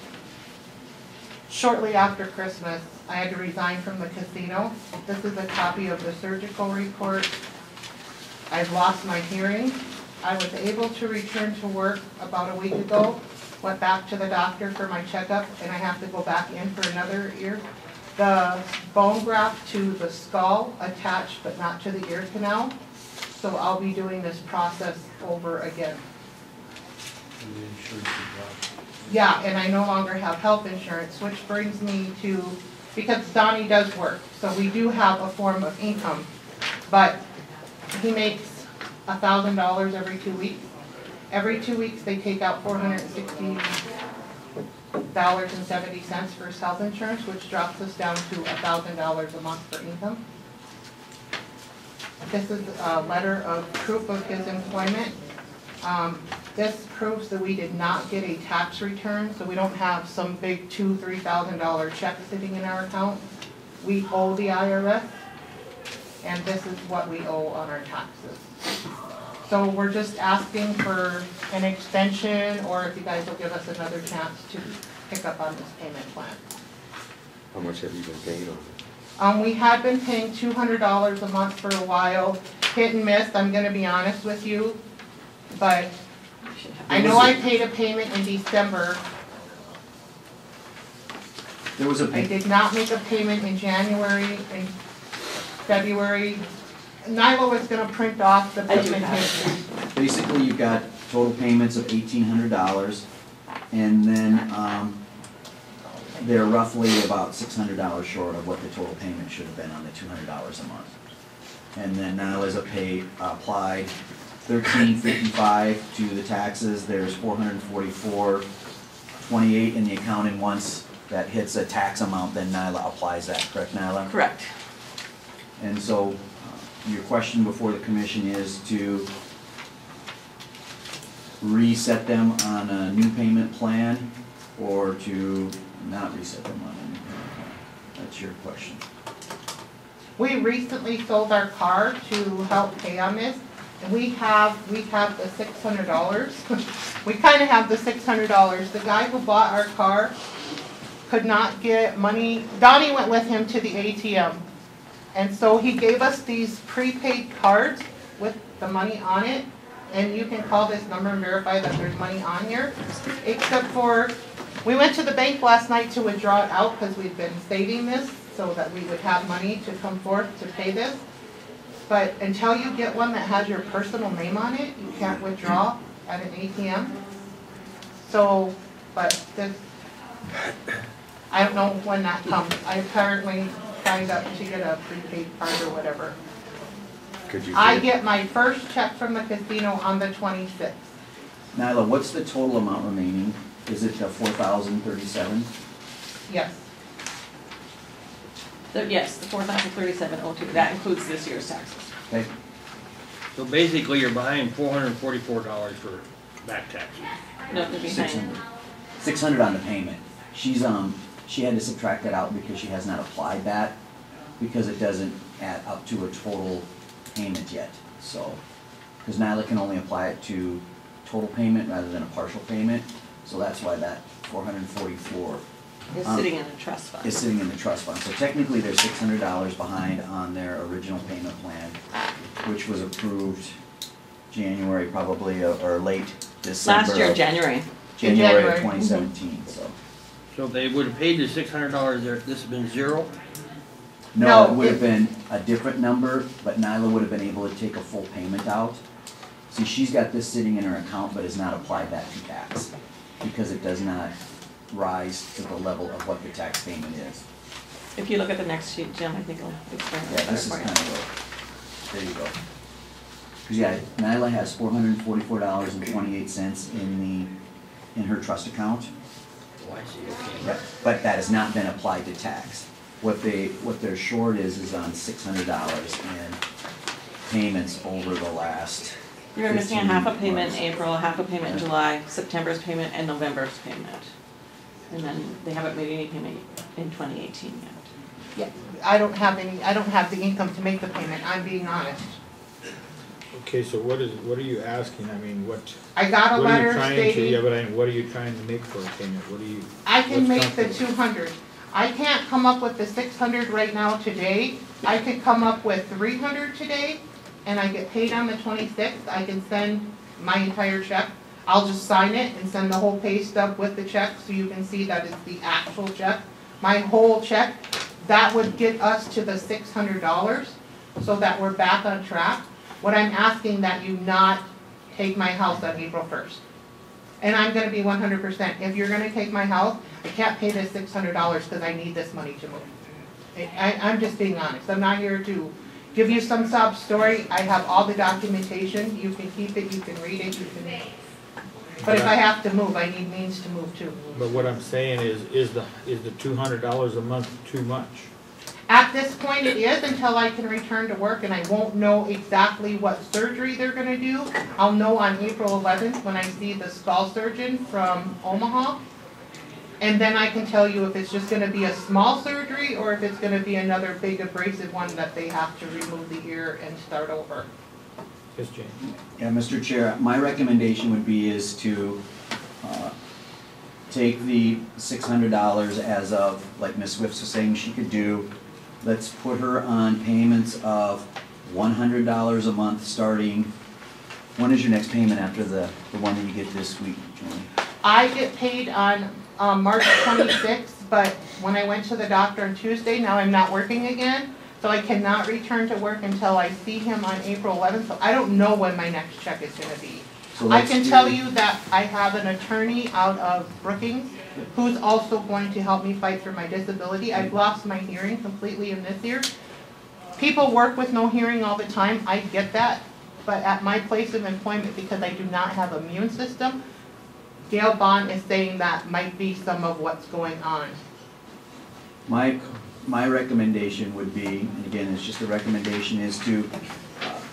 shortly after Christmas. I had to resign from the casino. This is a copy of the surgical report. I've lost my hearing. I was able to return to work about a week ago, went back to the doctor for my checkup, and I have to go back in for another ear. The bone graft to the skull attached but not to the ear canal, so I'll be doing this process over again. Yeah, and I no longer have health insurance, which brings me to, because Donnie does work, so we do have a form of income, but he makes $1,000 every 2 weeks. Every 2 weeks, they take out $460.70 for his health insurance, which drops us down to $1,000 a month for income. This is a letter of proof of his employment. This proves that we did not get a tax return, so we don't have some big $2,000, $3,000 check sitting in our account. We owe the IRS, and this is what we owe on our taxes. So we're just asking for an extension, or if you guys will give us another chance to pick up on this payment plan. How much have you been paying on it? We had been paying $200 a month for a while, hit and miss, I'm gonna be honest with you, but I know I paid a payment in December. There was a I did not make a payment in January and February. Nyla was gonna print off the payment history. Basically, you've got total payments of $1,800, and then they're roughly about $600 short of what the total payment should have been on the $200 a month. And then Nyla's applied $1,355 to the taxes. There's $444.28 in the account, and once that hits a tax amount, then Nyla applies that. Correct, Nyla? Correct. And so your question before the commission is to reset them on a new payment plan or to not reset them on a new payment plan? That's your question. We recently sold our car to help pay on this, and we have the $600. We kind of have the $600. The guy who bought our car could not get money. Donnie went with him to the ATM. And so he gave us these prepaid cards with the money on it, and you can call this number and verify that there's money on here, except for We went to the bank last night to withdraw it out because we've been saving this so that we would have money to come forth to pay this. But until you get one that has your personal name on it, you can't withdraw at an ATM. So, but this, I don't know when that comes. I currently signed up to get a prepaid card or whatever. Could you I get my first check from the casino on the 26th. Nyla, what's the total amount remaining? Is it the 4,037? Yes. Yes, the 4,037.02, that includes this year's taxes. Okay, So basically, you're buying $444 for back taxes. No, they're behind. 600. 600 on the payment. She's, she had to subtract that out because she has not applied that, because it doesn't add up to a total payment yet, so. Because Nyla can only apply it to total payment rather than a partial payment, so that's why that 444 It's sitting in a trust fund. is sitting in the trust fund. So technically, they're $600 behind on their original payment plan, which was approved January probably, or late December. Last year, January. January of January. 2017, so. So if they would have paid the $600 there, this has been zero? No, it No, would have it- been a different number, but Nyla would have been able to take a full payment out. See, she's got this sitting in her account, but has not applied that to tax, because it does not rise to the level of what the tax payment is. If you look at the next sheet, Jim, I think it'll explain it Yeah, better this is for you. kind of there you go. Cause yeah, Nyla has $444.28 in her trust account. Oh, I see, okay. Yep, but that has not been applied to tax. What they're short is on $600 in payments over the last. You're missing a half a 15 payment in months. April, a half a payment in July, September's payment, and November's payment. And then they haven't made any payment in 2018 yet. Yeah, I don't have the income to make the payment, I'm being honest. Okay, so what are you asking? I mean, what? I got a What are you letter trying to, yeah, stating, but what are you trying to make for a payment? What do you? I can what's make the comfortable? 200. I can't come up with the 600 right now today. I could come up with 300 today, and I get paid on the 26th. I can send my entire check. I'll just sign it and send the whole pay stub with the check so you can see that it's the actual check. My whole check, that would get us to the $600 so that we're back on track. What I'm asking that you not take my house on April 1st. And I'm gonna be 100%. If you're gonna take my house, I can't pay this $600 because I need this money to move. I'm just being honest. I'm not here to give you some sob story. I have all the documentation. You can keep it, you can read it, you can. But if I have to move, I need means to move too. But what I'm saying is the $200 a month too much? At this point it is until I can return to work and I won't know exactly what surgery they're gonna do. I'll know on April 11th when I see the skull surgeon from Omaha. And then I can tell you if it's just gonna be a small surgery or if it's gonna be another big abrasive one that they have to remove the ear and start over. Yes, Jane? Yeah, Mr. Chair, my recommendation would be is to take the $600 as of, like Ms. Swifts was saying she could do. Let's put her on payments of $100 a month starting. When is your next payment after the one that you get this week, Julie? I get paid on March 26th, but when I went to the doctor on Tuesday, now I'm not working again. So I cannot return to work until I see him on April 11th, so I don't know when my next check is gonna be. So I let's can do- tell you that I have an attorney out of Brookings who's also going to help me fight for my disability. I've lost my hearing completely in this year. People work with no hearing all the time, I get that, but at my place of employment, because I do not have an immune system, Gail Bond is saying that might be some of what's going on. My recommendation would be, and again, it's just a recommendation, is to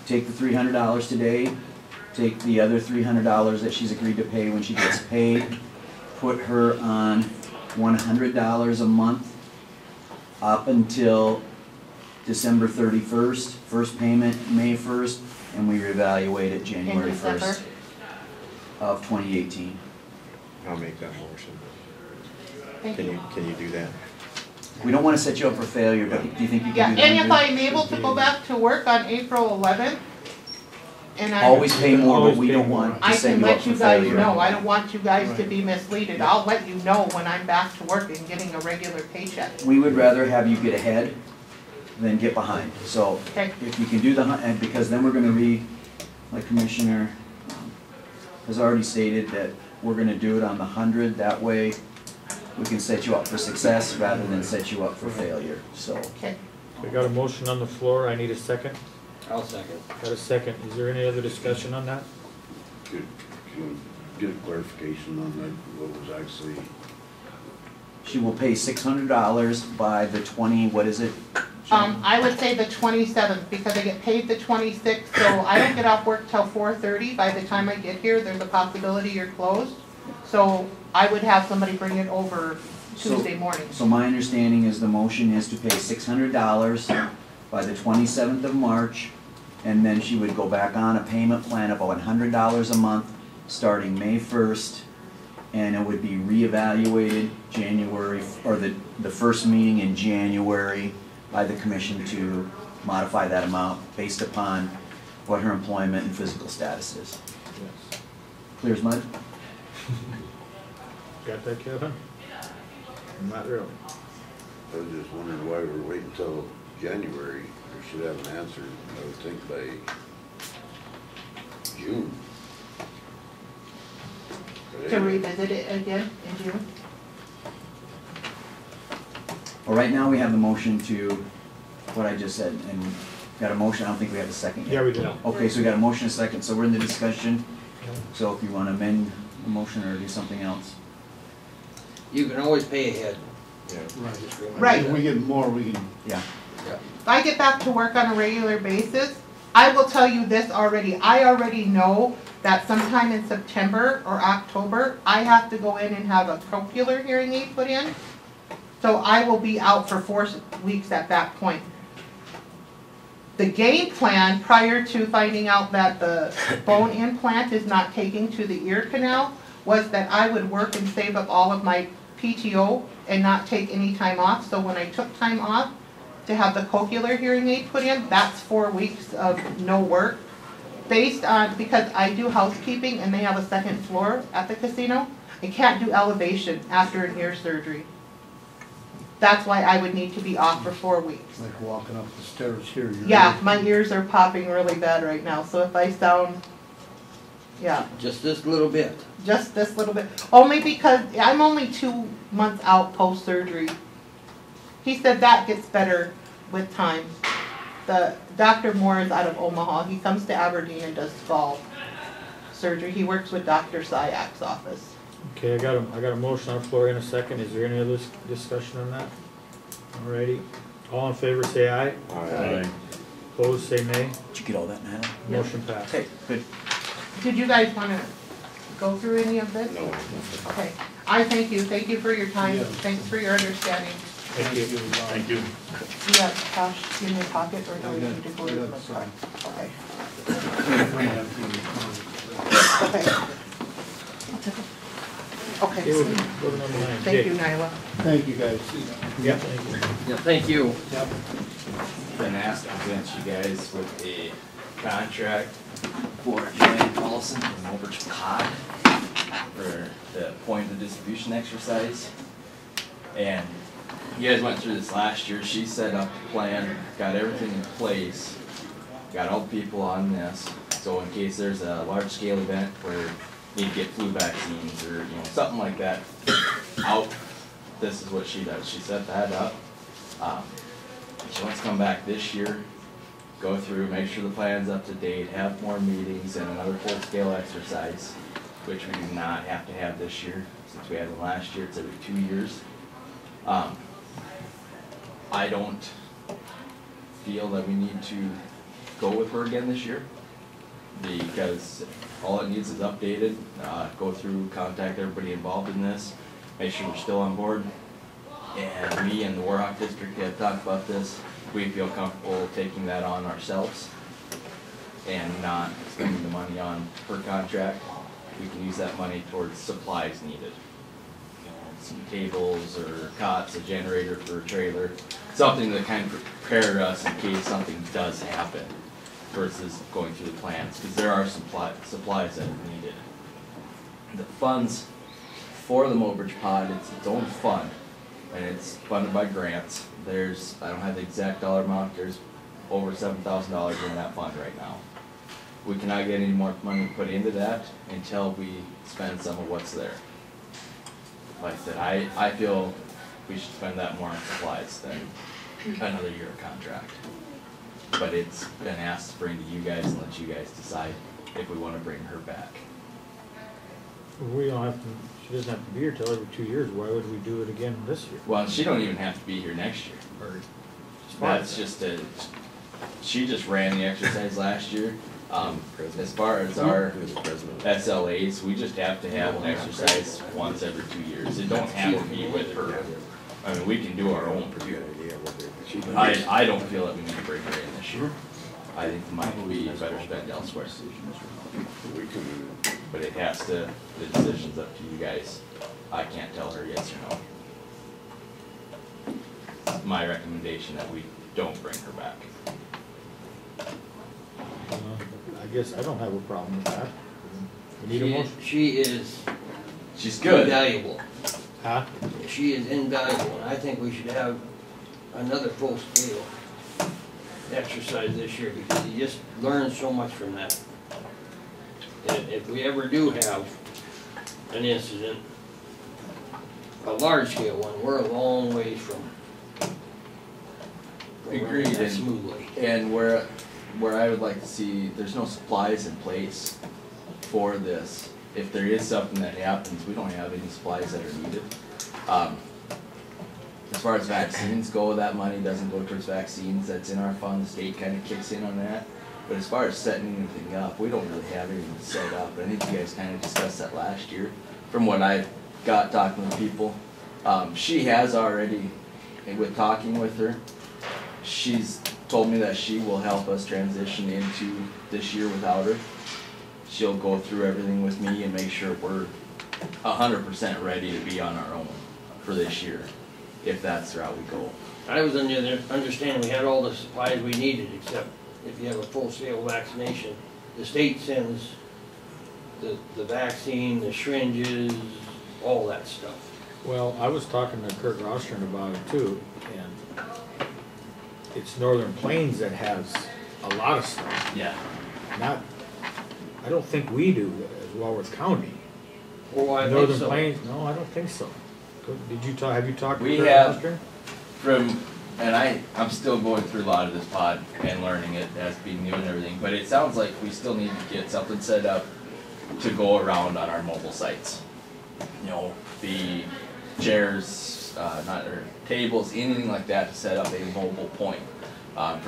take the $300 today, take the other $300 that she's agreed to pay when she gets paid, put her on $100 a month up until December 31st, first payment May 1st, and we reevaluate it January In December? 1st of 2018. I'll make that motion. Thank Can you. you do that? We don't want to set you up for failure, but do you think you Yeah, can do and that? if I'm able to go back to work on April 11th, And I, Always pay more, but Always we pay don't more. want to I set can you up let for you guys failure. know, I don't want you guys to be misleaded, I'll let you know when I'm back to work and getting a regular paycheck. We would rather have you get ahead than get behind. So Okay. if you can do and because then we're gonna like Commissioner has already stated, that we're gonna do it on the 100, that way we can set you up for success rather than set you up for failure, so. Okay. We got a motion on the floor, I need a second. I'll second. Got a second, is there any other discussion on that? Can you get a clarification on that, what was actually, She will pay $600 by the 20, what is it? I would say the 27th, because I get paid the 26th, so I don't get off work till 4:30. By the time I get here, there's a possibility you're closed. So I would have somebody bring it over Tuesday morning. So my understanding is the motion is to pay $600 by the 27th of March, and then she would go back on a payment plan of $100 a month, starting May 1st, and it would be reevaluated January, or the first meeting in January by the commission to modify that amount based upon what her employment and physical status is. Clear as mud? Got that, Kevin? Not really. I was just wondering why we're waiting until January. We should have an answer, I would think, by June. But To anyway, revisit it again in June. Well, right now we have the motion to, what I just said, and got a motion, I don't think we have a second yet. Yeah, we do. Okay, so we got a motion, and a second, so we're in the discussion. So if you want to amend the motion or do something else. You can always pay ahead. Yeah. Just remember Right. that. If we get more, we can, Yeah. If I get back to work on a regular basis, I will tell you this already. I already know that sometime in September or October, I have to go in and have a cochlear hearing aid put in. So I will be out for 4 weeks at that point. The game plan prior to finding out that the bone implant is not taking to the ear canal was that I would work and save up all of my PTO and not take any time off. So when I took time off to have the cochlear hearing aid put in, that's 4 weeks of no work. Based on, because I do housekeeping and they have a second floor at the casino, I can't do elevation after an ear surgery. That's why I would need to be off for 4 weeks. like walking up the stairs here. you're- Yeah, my ears are popping really bad right now, so if I sound, yeah, Just this little bit. just this little bit. Only because I'm only 2 months out post-surgery. He said that gets better with time. The Dr. Moore is out of Omaha. He comes to Aberdeen and does skull surgery. He works with Dr. Sayak's office. Okay, I got a motion on the floor in a second, is there any other discussion on that? Alrighty, all in favor say aye, Aye. opposed say nay, Did you get all that, Natalie? motion passed. Okay, good. Did you guys want to go through any of this? no. Okay, I thank you. Thank you for your time. Yeah. Thanks for your understanding. Thank you. Thank you. You have cash in your pocket or do we need to go to the car? Okay. Okay. Okay, Okay, we'll go to number 9. thank you, Nyla. Thank you, guys. Yep, thank you. Yeah, thank you. Been asked to present you guys with a contract for Joanne Paulson from Overage Pod for the point of distribution exercise. And you guys went through this last year. She set up the plan, got everything in place, got all the people on this. So in case there's a large scale event where you need to get flu vaccines or something like that out, this is what she does. She set that up. She wants to come back this year, go through, make sure the plan's up to date, have more meetings and another full-scale exercise, which we do not have to have this year. Since we had them last year, it's every 2 years. I don't feel that we need to go with her again this year, because all it needs is updated, go through, contact everybody involved in this, make sure we're still on board. And me and the Warhawk District have talked about this. We feel comfortable taking that on ourselves and not spending the money on her contract. We can use that money towards supplies needed. Some tables or cots, a generator for a trailer, something that kind of prepare us in case something does happen. versus going through the plans, because there are supplies that are needed. The funds for the Mobridge pod, it's its own fund, and it's funded by grants. There's, I don't have the exact dollar amount, there's over $7,000 in that fund right now. We cannot get any more money put into that until we spend some of what's there. Like I said, I feel we should spend that more on supplies than another year of contract. But it's been asked to bring to you guys and let you guys decide if we want to bring her back. We don't have to, she doesn't have to be here till every 2 years, why would we do it again this year? Well, she don't even have to be here next year. Or That's just she just ran the exercise last year. As far as our SLAs, we just have to have an exercise once every 2 years. It don't have to be with her. I mean, we can do our own. I don't feel that we need to bring her in this year. I think the money will be better spent elsewhere. But it has to, the decision's up to you guys. I can't tell her yes or no. It's my recommendation that we don't bring her back. I guess I don't have a problem with that. We need a motion. She's good. Invaluable. Huh? She is invaluable, and I think we should have another full-scale exercise this year, because you just learn so much from that. And if we ever do have an incident, a large-scale one, we're a long ways from Agreed. that smoothly. And where I would like to see, there's no supplies in place for this. If there is something that happens, we don't have any supplies that are needed. As far as vaccines go, that money doesn't go towards vaccines. That's in our fund. The state kind of kicks in on that. But as far as setting anything up, we don't really have anything set up. I think you guys kind of discussed that last year. From what I've got talking with people, she has already, with talking with her, she's told me that she will help us transition into this year without her. She'll go through everything with me and make sure we're 100% ready to be on our own for this year, if that's the route we go. I was under the understanding we had all the supplies we needed, except if you have a full-scale vaccination. The state sends the vaccine, the syringes, all that stuff. Well, I was talking to Kurt Rostron about it too, and it's Northern Plains that has a lot of stuff. Yeah. Not, I don't think we do as Walworth County. Well, I think Northern so. Plains, no, I don't think so. Did you talk, have you talked to We Kurt have, Rostron? and I'm still going through a lot of this pod and learning it as being new and everything, but it sounds like we still need to get something set up to go around on our mobile sites. You know, the chairs, or tables, anything like that, to set up a mobile point on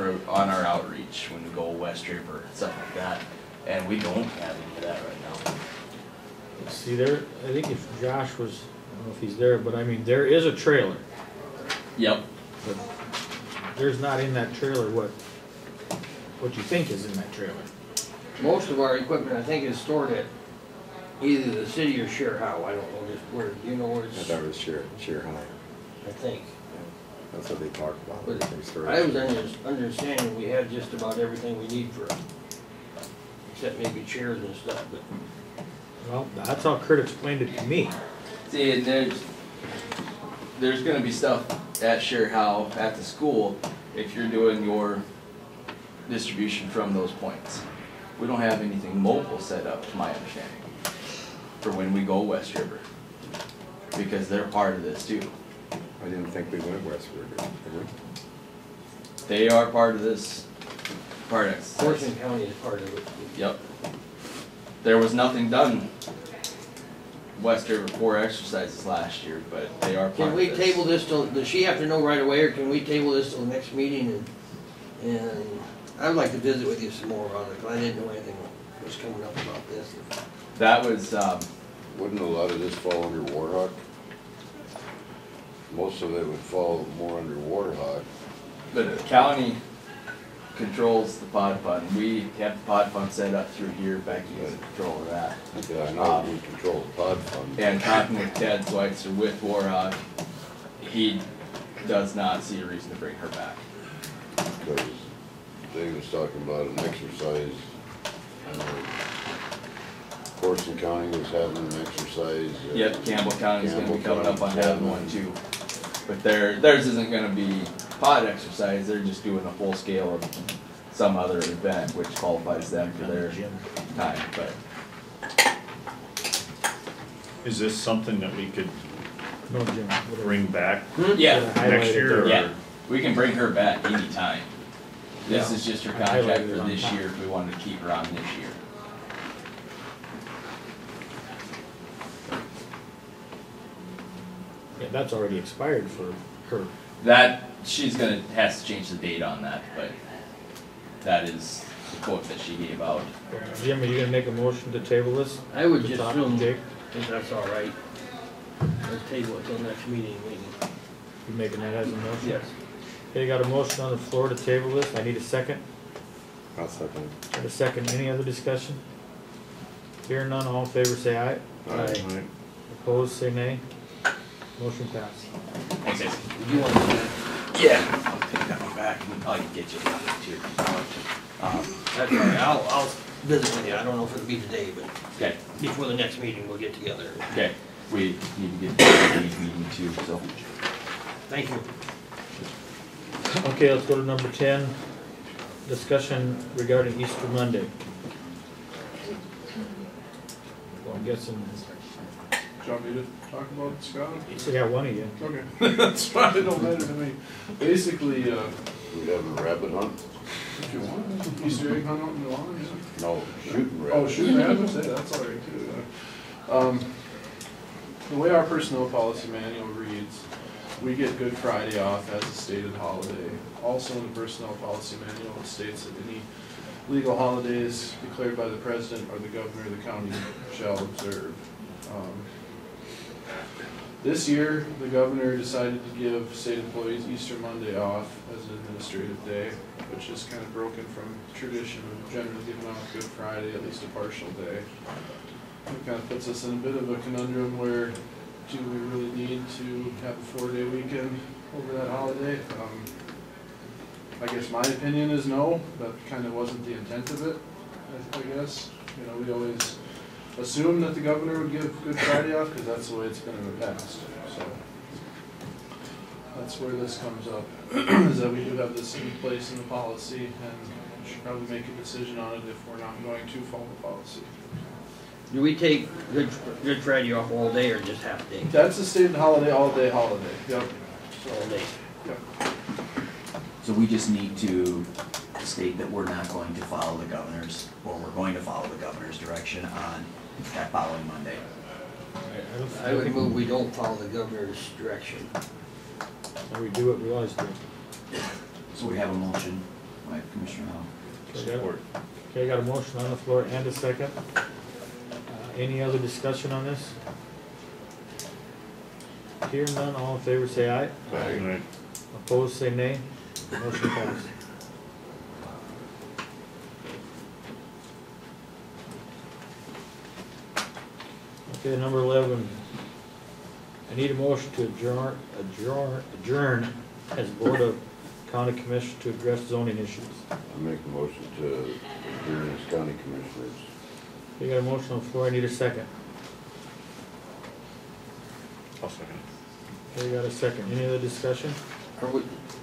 our outreach when we go West River, stuff like that. And we don't have any of that right now. See there, I think if Josh was, I don't know if he's there, but I mean, there is a trailer. Yep. But there's not in that trailer what you think is in that trailer. Most of our equipment, I think, is stored at either the city or Share Howe. I don't know just where. You know where I it's? thought it was Share High. I think. That's what they talked about. But They stored I was it. understanding we had just about everything we need for, except maybe chairs and stuff. But Well, that's how Kurt explained it to me. See, and there's going to be stuff at Share Howe at the school if you're doing your distribution from those points. We don't have anything mobile set up, to my understanding, for when we go West River, because they're part of this too. I didn't think we went West River, did we? They are part of this, part of it. Fortune County is part of it. Yep. There was nothing done West River 4 exercises last year, but they are part Can of we this. table this till, does she have to know right away, or can we table this till the next meeting? And I'd like to visit with you some more on it, because I didn't know anything was coming up about this. That was, Wouldn't a lot of this fall under Warhawk? Most of it would fall more under Warhawk. but the county controls the pod fund. We have the pod fund set up through here. Becky has control of that. Yeah, I know we control the pod fund. And talking with Ted Zweitzer with Warhawk, he does not see a reason to bring her back. Because they was talking about an exercise. I know Corson County was having an exercise. Yep, Campbell County's gonna be Campbell coming up on County's having one too. But theirs isn't gonna be pod exercise, they're just doing a full scale of some other event which qualifies them for their time, but. Is this something that we could No, Jim. bring back Yeah, next year? yeah, Or we can bring her back anytime. This Yeah. is just her I contract highlighted it for on this top. year, if we wanted to keep her on this year. Yeah, that's already expired for her. That, she's gonna, has to change the date on that, but that is the quote that she gave out. Jim, are you gonna make a motion to table this? I would To just talk to assume, Jake? if that's all right, let's table it till next meeting. You making that as a motion? Yes. Okay, got a motion on the floor to table this. I need a second. I'll second. Got a second. Any other discussion? Hearing none, all in favor say aye. Aye. Opposed, say nay. Motion passed. Thanks, guys. Do you want to do that? Yeah, I'll take that one back and I can get you a copy too. That's all right, I'll visit with you, I don't know if it'll be today, but Okay, before the next meeting, we'll get together. okay, we need to get to the meeting too, so. Thank you. Okay, let's go to number 10. Discussion regarding Easter Monday. Well, I'm guessing, Do you want me to talk about it, Scott? we got one of you. Okay, that's fine, it don't matter to me. Basically, We have a rabbit hunt? if you want, Easter egg hunt out in the lawn, yeah. No, shooting rabbits. Oh, shooting rabbits, yeah, that's all right too. The way our personnel policy manual reads, we get Good Friday off as a stated holiday. Also in the personnel policy manual, it states that any legal holidays declared by the president or the governor of the county shall observe. This year, the governor decided to give state employees Easter Monday off as an administrative day, which is kind of broken from tradition of generally giving off Good Friday, at least a partial day. It kind of puts us in a bit of a conundrum where do we really need to have a 4-day weekend over that holiday? I guess my opinion is no. That kind of wasn't the intent of it, I guess. You know, we always assume that the governor would give Good Friday off because that's the way it's been in the past. So that's where this comes up, is that we do have this in place in the policy and we should probably make a decision on it if we're not going to follow the policy. Do we take Good Friday off all day or just half day? That's a stated holiday, all day holiday. Yep. All day. Yep. So we just need to state that we're not going to follow the governor's, or we're going to follow the governor's direction on that following Monday. I would move we don't follow the governor's direction. When we do it, we always do. So we have a motion by Commissioner Howell. Okay, got a motion on the floor and a second. Any other discussion on this? Hearing none, all in favor say aye. Aye. Opposed say nay. Motion passed. Okay, number 11. I need a motion to adjourn as Board of County Commission to address zoning issues. I make a motion to adjourn as county commissioners. You got a motion on the floor, I need a second. I'll second. Okay, you got a second. Any other discussion?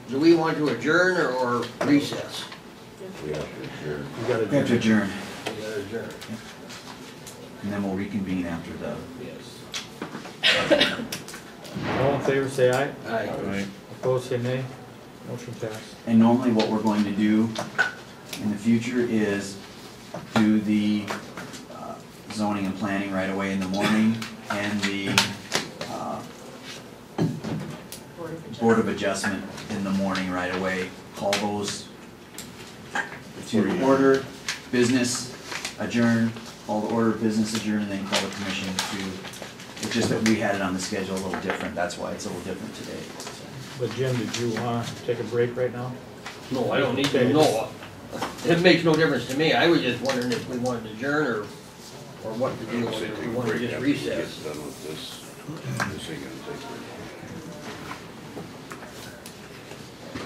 Do we want to adjourn or recess? We have to adjourn. You got We have to adjourn, We gotta adjourn. and then we'll reconvene after the. Yes. All in favor say aye. Aye. Aye. Opposed say nay. Motion passed. And normally what we're going to do in the future is do the zoning and planning right away in the morning and the Board of Adjustment in the morning right away. Call those to order, business adjourn, call the order of business adjourn, and then call the commission to, it's just that we had it on the schedule a little different, that's why it's a little different today. But Jim, did you want to take a break right now? No, I don't need to know. It makes no difference to me. I was just wondering if we wanted to adjourn or what to do, or if we wanted to just recess. Get done with this. This ain't gonna take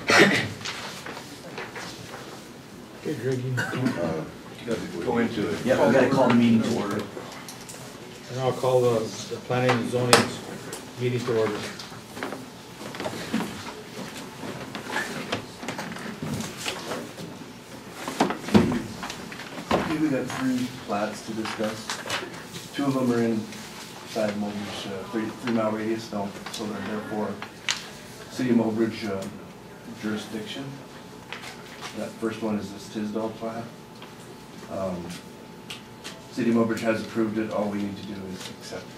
very long. Okay, Greg, you Go into it. Yeah, we gotta call the meeting to order. and I'll call the planning and zoning meeting to order. Okay, we got 3 plats to discuss. 2 of them are inside Mobridge, 3-mile radius, so they're therefore City of Mobridge jurisdiction. That first one is this Tisdall plat. City of Mobridge has approved it, all we need to do is accept it.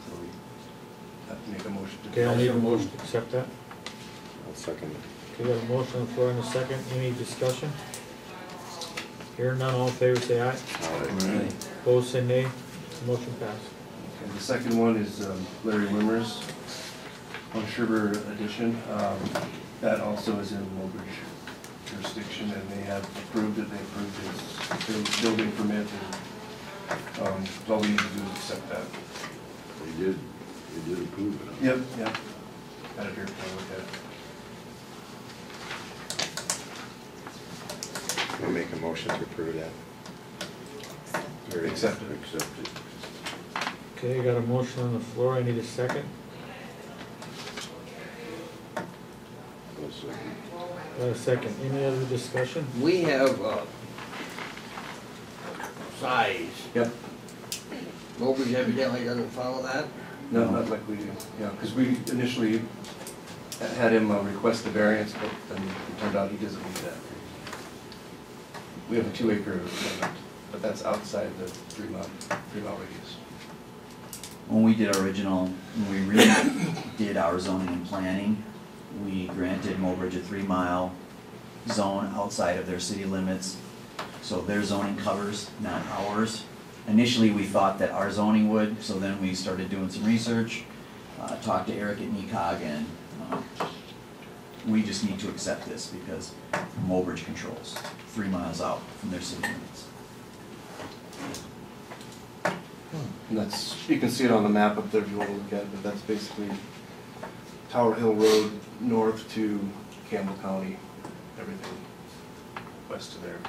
So we have to make a motion to. Okay, I'll need a motion to accept that. I'll second it. Okay, we have a motion on the floor in a second. Any discussion? Hearing none, all in favor say aye. Aye. Opposed say nay. Motion passed. Okay, the second one is Larry Wimmer's on Sherber Edition. That also is in Mobridge jurisdiction, and they have approved it. They approved his building permit, and all we need to do is accept that. They did approve it. Huh? Yep, yep. Got it here, take a look at it. I'll make a motion to approve that. Or accept it. Accept it. Okay, got a motion on the floor. I need a second. I'll second. Got a second. Any other discussion? We have, size. Yep. Mobridge evidently doesn't follow that. No, not like we do, yeah, because we initially had him request the variance, but then it turned out he doesn't need that. We have a 2-acre limit, but that's outside the 3-mile radius. When we did when we redid our zoning and planning, we granted Mobridge a 3-mile zone outside of their city limits. So their zoning covers, not ours. Initially, we thought that our zoning would, so then we started doing some research, talked to Eric at NECOG, and we just need to accept this because Mobridge controls 3 miles out from their city limits. And that's, you can see it on the map up there if you want to look at it, but that's basically Tower Hill Road north to Campbell County, everything west of there,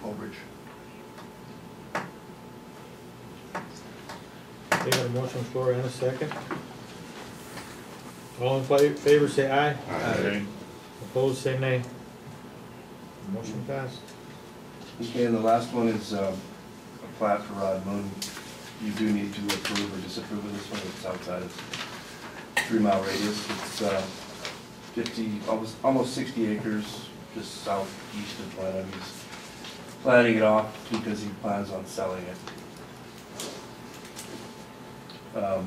Mobridge. Okay, got a motion on the floor and a second. All in favor say aye. Aye. Opposed say nay. Motion passed. Okay, and the last one is a plat for Rod Moon. You do need to approve or disapprove of this one. It's outside of 3-mile radius. It's 50, almost 60 acres, just southeast of Glenham. He's planting it off because he plans on selling it.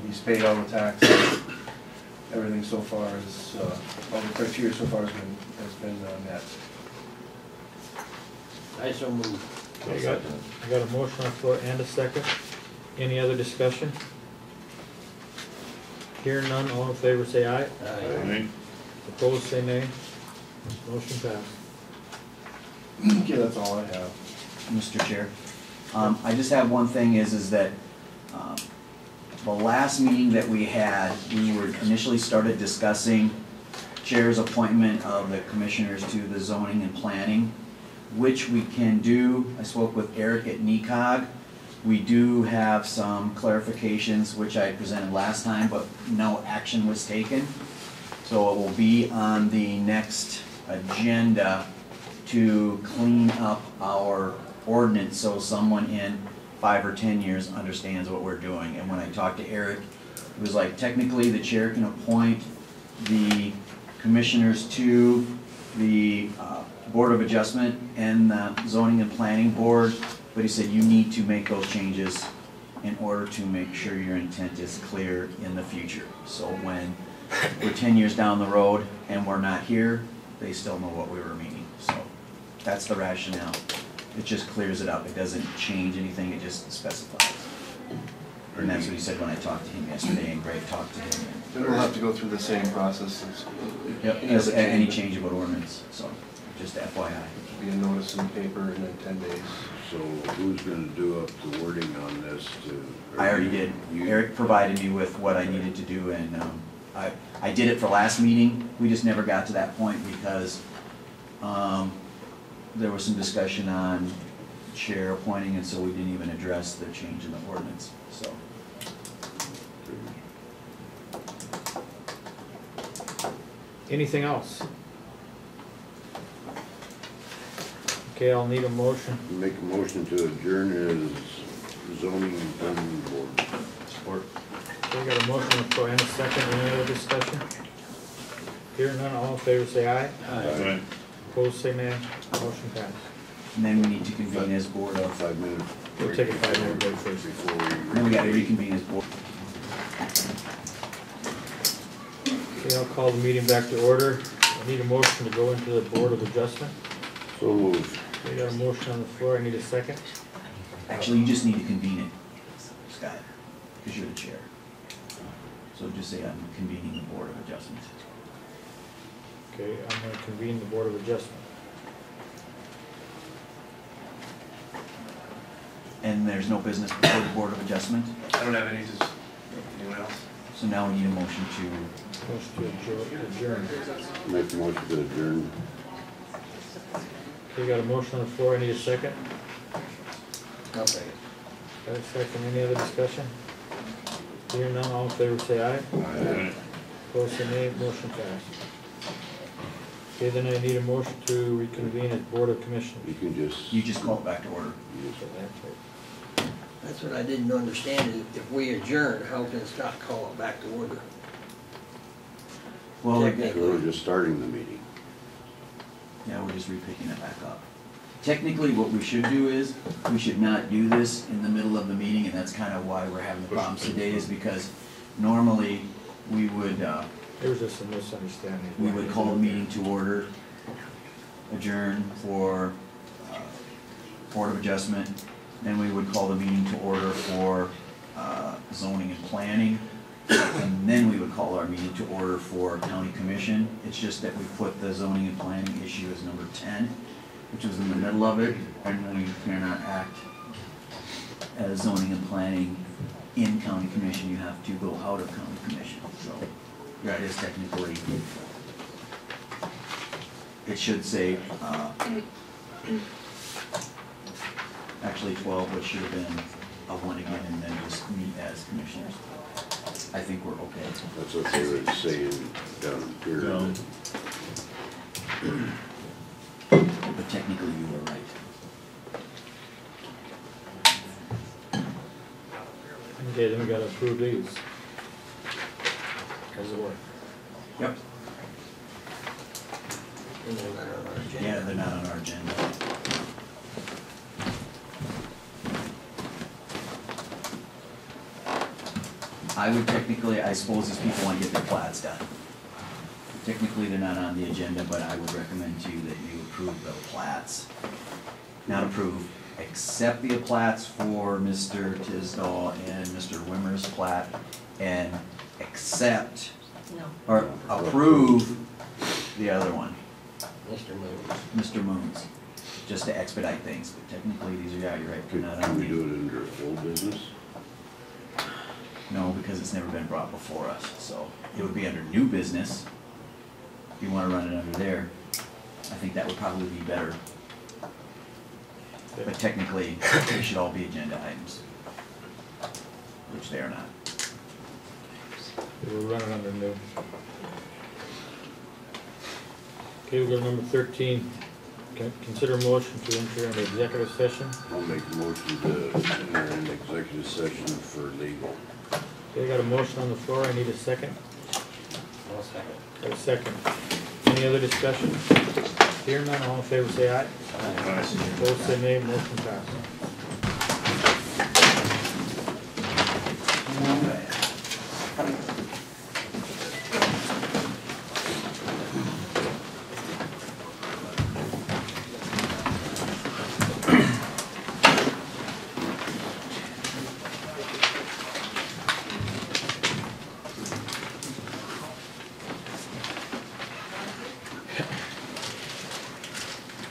He's paid all the taxes. Everything so far is, all the criteria so far has been met. I so move. Okay, I got a motion on the floor and a second. Any other discussion? Hearing none, all in favor say aye. Aye. Opposed say nay. Motion passed. Okay, that's all I have. Mr. Chair, I just have one thing is that the last meeting that we had, we were initially started discussing chair's appointment of the commissioners to the zoning and planning, which we can do. I spoke with Eric at NECOG. We do have some clarifications, which I presented last time, but no action was taken. So it will be on the next agenda to clean up our ordinance so someone in 5 or 10 years understands what we're doing. And when I talked to Eric, it was like technically the chair can appoint the commissioners to the Board of Adjustment and the Zoning and Planning Board, but he said you need to make those changes in order to make sure your intent is clear in the future. So when we're 10 years down the road and we're not here, they still know what we were meaning. So that's the rationale. It just clears it up. It doesn't change anything, it just specifies. And that's what he said when I talked to him yesterday and Greg talked to him. And we'll have to go through the same process as Yep, as any change of an ordinance, so just FYI. be a notice in the paper and then 10 days. So who's gonna do up the wording on this to? I already did. Eric provided me with what I needed to do, and I did it for last meeting. We just never got to that point because there was some discussion on chair appointing, and so we didn't even address the change in the ordinance, so. Anything else? Okay, I'll need a motion. Make a motion to adjourn as zoning and planning board. Support. Okay, got a motion on the floor and a second. Any other discussion? Hearing none, all in favor say aye. Aye. Opposed say nay. Motion passed. And then we need to convene as board of, 5 minutes. We'll take a 5-minute break first. Before we. then we gotta reconvene as board. Okay, I'll call the meeting back to order. I need a motion to go into the Board of Adjustment. So moved. We got a motion on the floor. I need a second. Actually, you just need to convene it, Scott, because you're the chair. So just say I'm convening the Board of Adjustment. Okay, I'm gonna convene the Board of Adjustment. And there's no business before the Board of Adjustment, I don't have any, just anyone else? so now we need a motion to, Motion to adjourn. Make a motion to adjourn. Okay, got a motion on the floor. I need a second. I'll second. Got a second. Any other discussion? Hearing none, all in favor say aye. Aye. Opposed say nay. Motion passed. Okay, then I need a motion to reconvene as Board of Commissioners. You can just. you just call it back to order. you just- That's what I didn't understand, is if we adjourn, how can Scott call it back to order? Well, Technically. We're just starting the meeting. yeah, we're just repicking it back up. Technically, what we should do is, we should not do this in the middle of the meeting, and that's kind of why we're having the problems today, is because normally, we would, There was just a misunderstanding. we would call the meeting to order, adjourn for Board of Adjustment, then we would call the meeting to order for zoning and planning, and then we would call our meeting to order for county commission. It's just that we put the zoning and planning issue as number 10, which was in the middle of it, and we cannot act as zoning and planning in county commission. You have to go out of county commission, so that is technically, it should say, actually 12, but should have been a 1 again, and then just meet as commissioners. I think we're okay. That's what they were saying down here. But technically, you were right. Okay, then we gotta approve these. How's it work? Yep. And they're not on our agenda. Yeah, they're not on our agenda. I would technically, I suppose these people want to get their plats done. Technically, they're not on the agenda, but I would recommend to you that you approve the plats. Not approve, accept the plats for Mr. Tisdall and Mr. Wimmer's plat, and accept, No. or approve the other one, Mr. Moon. Mr. Moon's, just to expedite things, but technically, these are, yeah, you're right, they're not Can on we the. do it under old business? No, because it's never been brought before us, so it would be under new business. If you wanna run it under there, I think that would probably be better. But technically, they should all be agenda items, which they are not. We'll run it under new. Okay, we'll go to number 13. Consider motion to enter into executive session. I'll make a motion to enter an executive session for legal. Okay, got a motion on the floor. I need a second. I'll second. Got a second. Any other discussion? Hearing none, all in favor say aye. Opposed say nay. Motion passed.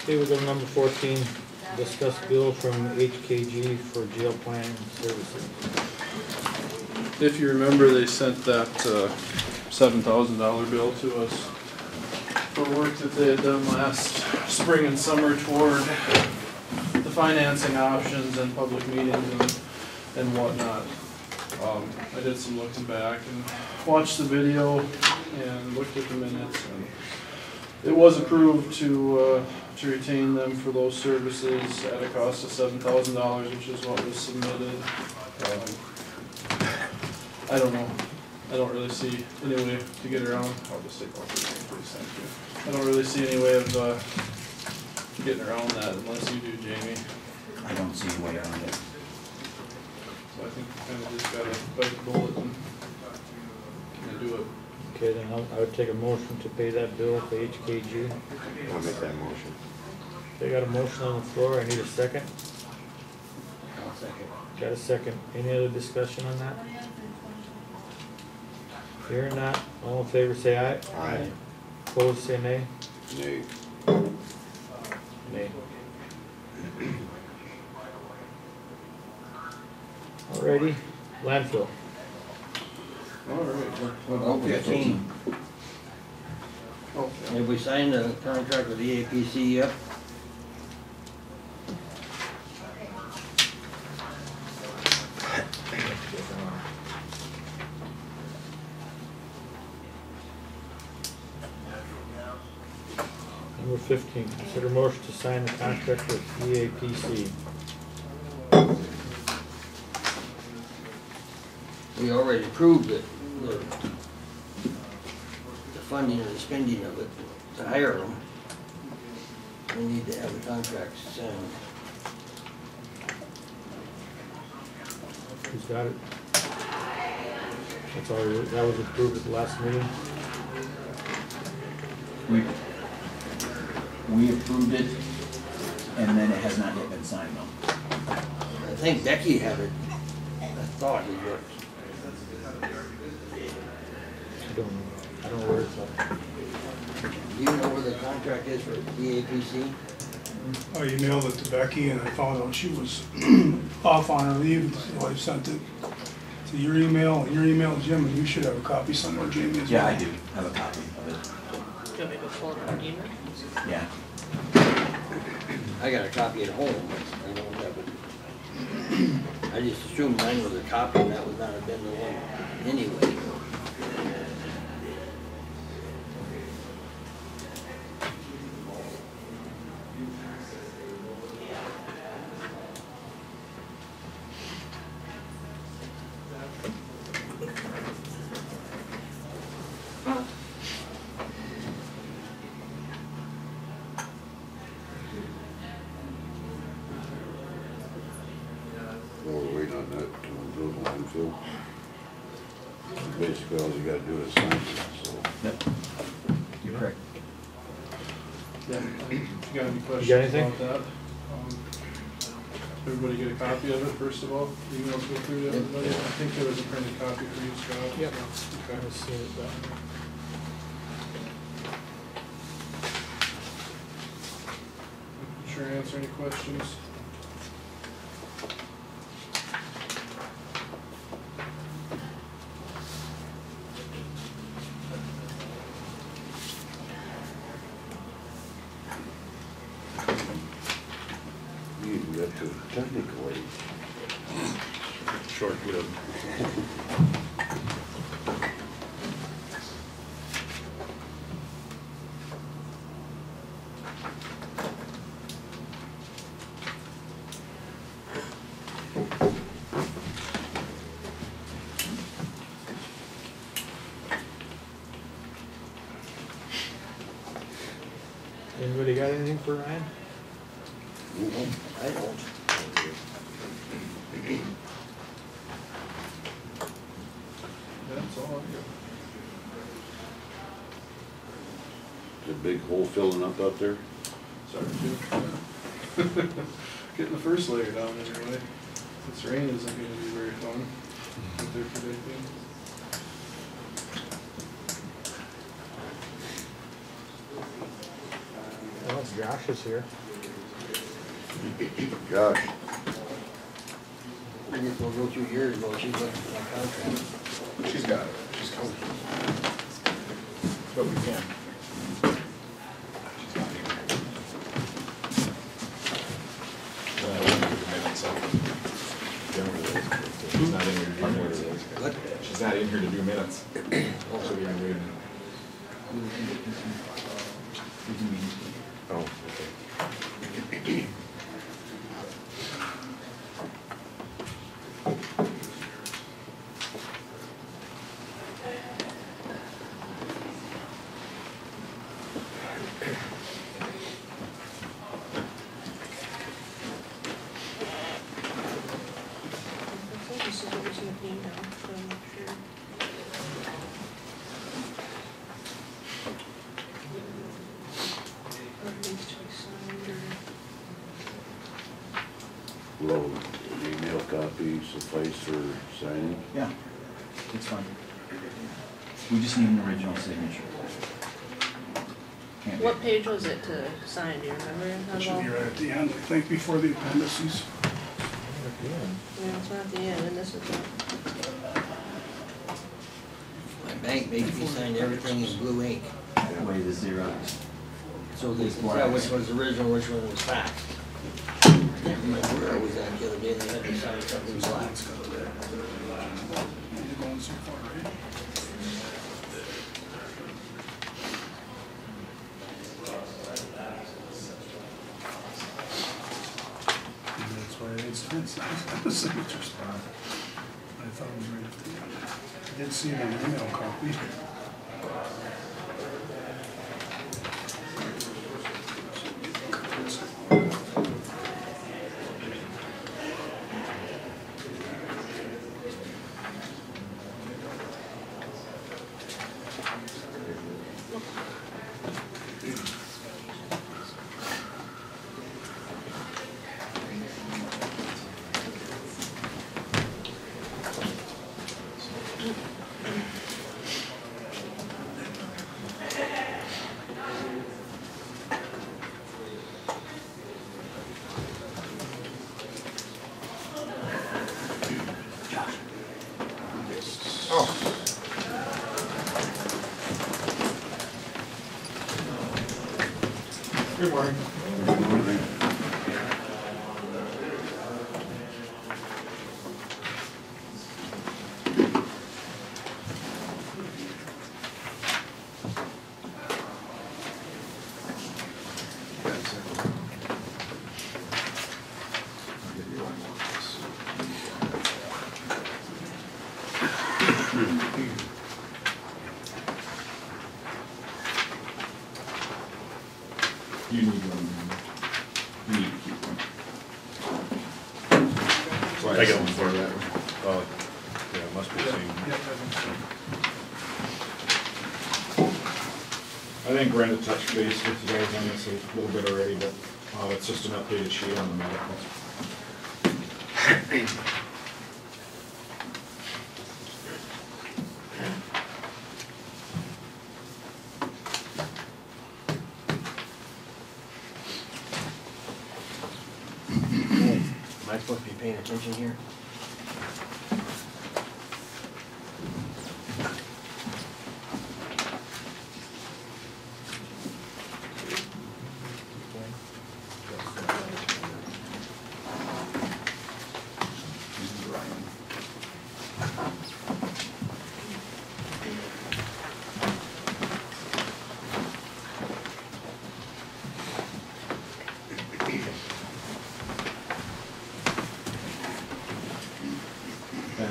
Okay, we'll go to number 14, discuss bill from HKG for jail planning services. If you remember, they sent that $7,000 bill to us for work that they had done last spring and summer toward the financing options and public meetings and whatnot. I did some looking back and watched the video and looked at the minutes, and it was approved to retain them for those services at a cost of $7,000, which is what was submitted. I don't know. I don't really see any way to get around. I'll just take off the name, please, thank you. I don't really see any way of getting around that unless you do, Jamie. I don't see a way around it. So I think we kind of just gotta bite the bullet and do it. Okay, then I would take a motion to pay that bill to HKG. I'll make that motion. They got a motion on the floor, I need a second. I'll second. Got a second, any other discussion on that? Hearing not, all in favor say aye. Aye. Opposed say nay. Nay. Nay. Alrighty, landfill. All right. What about 15? Oh, Have we signed the contract with the APC yet? Number 15, consider motion to sign the contract with EAPC. We already approved it, the funding and the spending of it to hire them. We need to have the contract signed. Who's got it? That's already, that was approved at the last meeting. We approved it, and then it has not yet been signed though. I think Becky had it, I thought it was. I don't know where it's at. Do you know where the contract is for EAPC? I emailed it to Becky and I found out she was off on her leave, so I sent it to your email, and your email, Jim, and you should have a copy somewhere, Jamie, as well. Yeah, I do have a copy of it. Do you want me to pull it on email? Yeah. I got a copy at home, but I don't have it. I just assumed mine was a copy and that would not have been the one anyway. Well, we're waiting on that to go to landfill. Basically, all you gotta do is sign it, so. Yep. You're correct. Yeah, if you got any got questions anything? about that? Everybody get a copy of it, first of all? Emails go through to everybody? I think there was a printed copy for you, Scott. Yep. so, I Okay. see it down there. Sure answer any questions? You can get to technical age. Short-lived. Anybody got anything for Ryan? I don't. That's all I got. Is a big hole filling up out there? Sorry, Jim. Getting the first layer down anyway. This rain isn't gonna be very fun, what they're predicting. Well, Josh is here. Josh, I guess we'll go through yours while she's looking for my contract. She's got it, she's coming. But we can. She's not here. She's not in here to do minutes. What? She's not in here to do minutes. So we can wait. Oh, okay. Will an email copy suffice for signing? Yeah, it's fine. We just need an original signature. Can't be- What page was it to sign, do you remember? It should be right at the end, I think, before the appendices. Yeah, it's not at the end, and this is the. My bank makes me sign everything in blue ink. That way the Xerox. So they can tell which one's original, which one was fax. I can't remember where I was at the other day, they had me sign something black. You're going so far, right? Maybe that's why I didn't sign the signature spot. I thought it was right at the end. I did see it on the email copy. Good morning. You need one. You need to keep one. I got one for that. Yeah, it must be the same. I think Brenda touched base with you guys on this a little bit already, but it's just an updated sheet on the medical. Am I supposed to be paying attention here?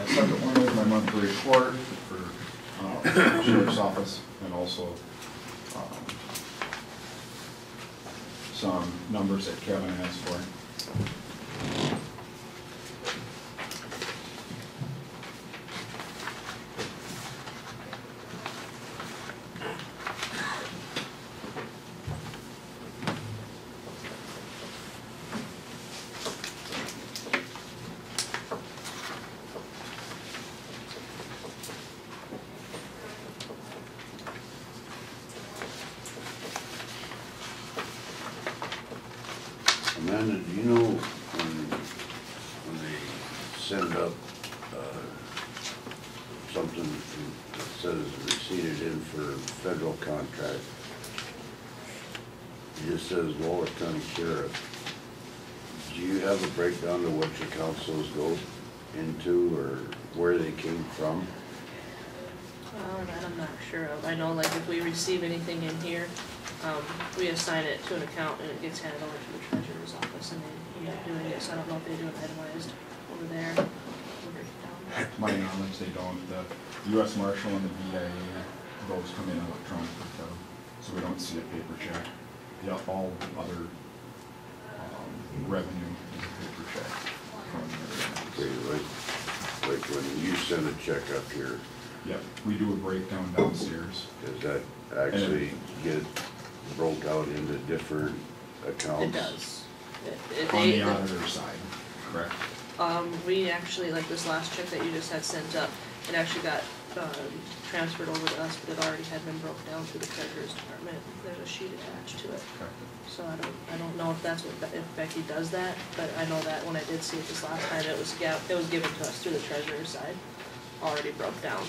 Second one is my monthly report for Sheriff's Office, and also some numbers that Kevin asked for. Amanda, do you know when they send up, something that says receipted in for federal contract? It just says Walworth County Sheriff. Do you have a breakdown of what your accounts those go? into or where they came from? That I'm not sure of. I know like if we receive anything in here, we assign it to an account and it gets handed over to the treasurer's office and they end up doing it, so I don't know if they do it itemized over there. We'll break it down. My knowledge, they don't. The US Marshal and the VIA, those come in electronically, so we don't see a paper check. Yeah, all other revenue is a paper check from the Okay, like when you send a check up here, yep, we do a breakdown downstairs. does that actually get broke out into different accounts? It does. On the auditor side, correct? We actually, like this last check that you just had sent up, it actually got transferred over to us, but it already had been broke down through the treasurer's department. There's a sheet attached to it. So I don't know if that's what, if Becky does that, but I know that when I did see it this last time, it was given to us through the treasurer's side, already broke down.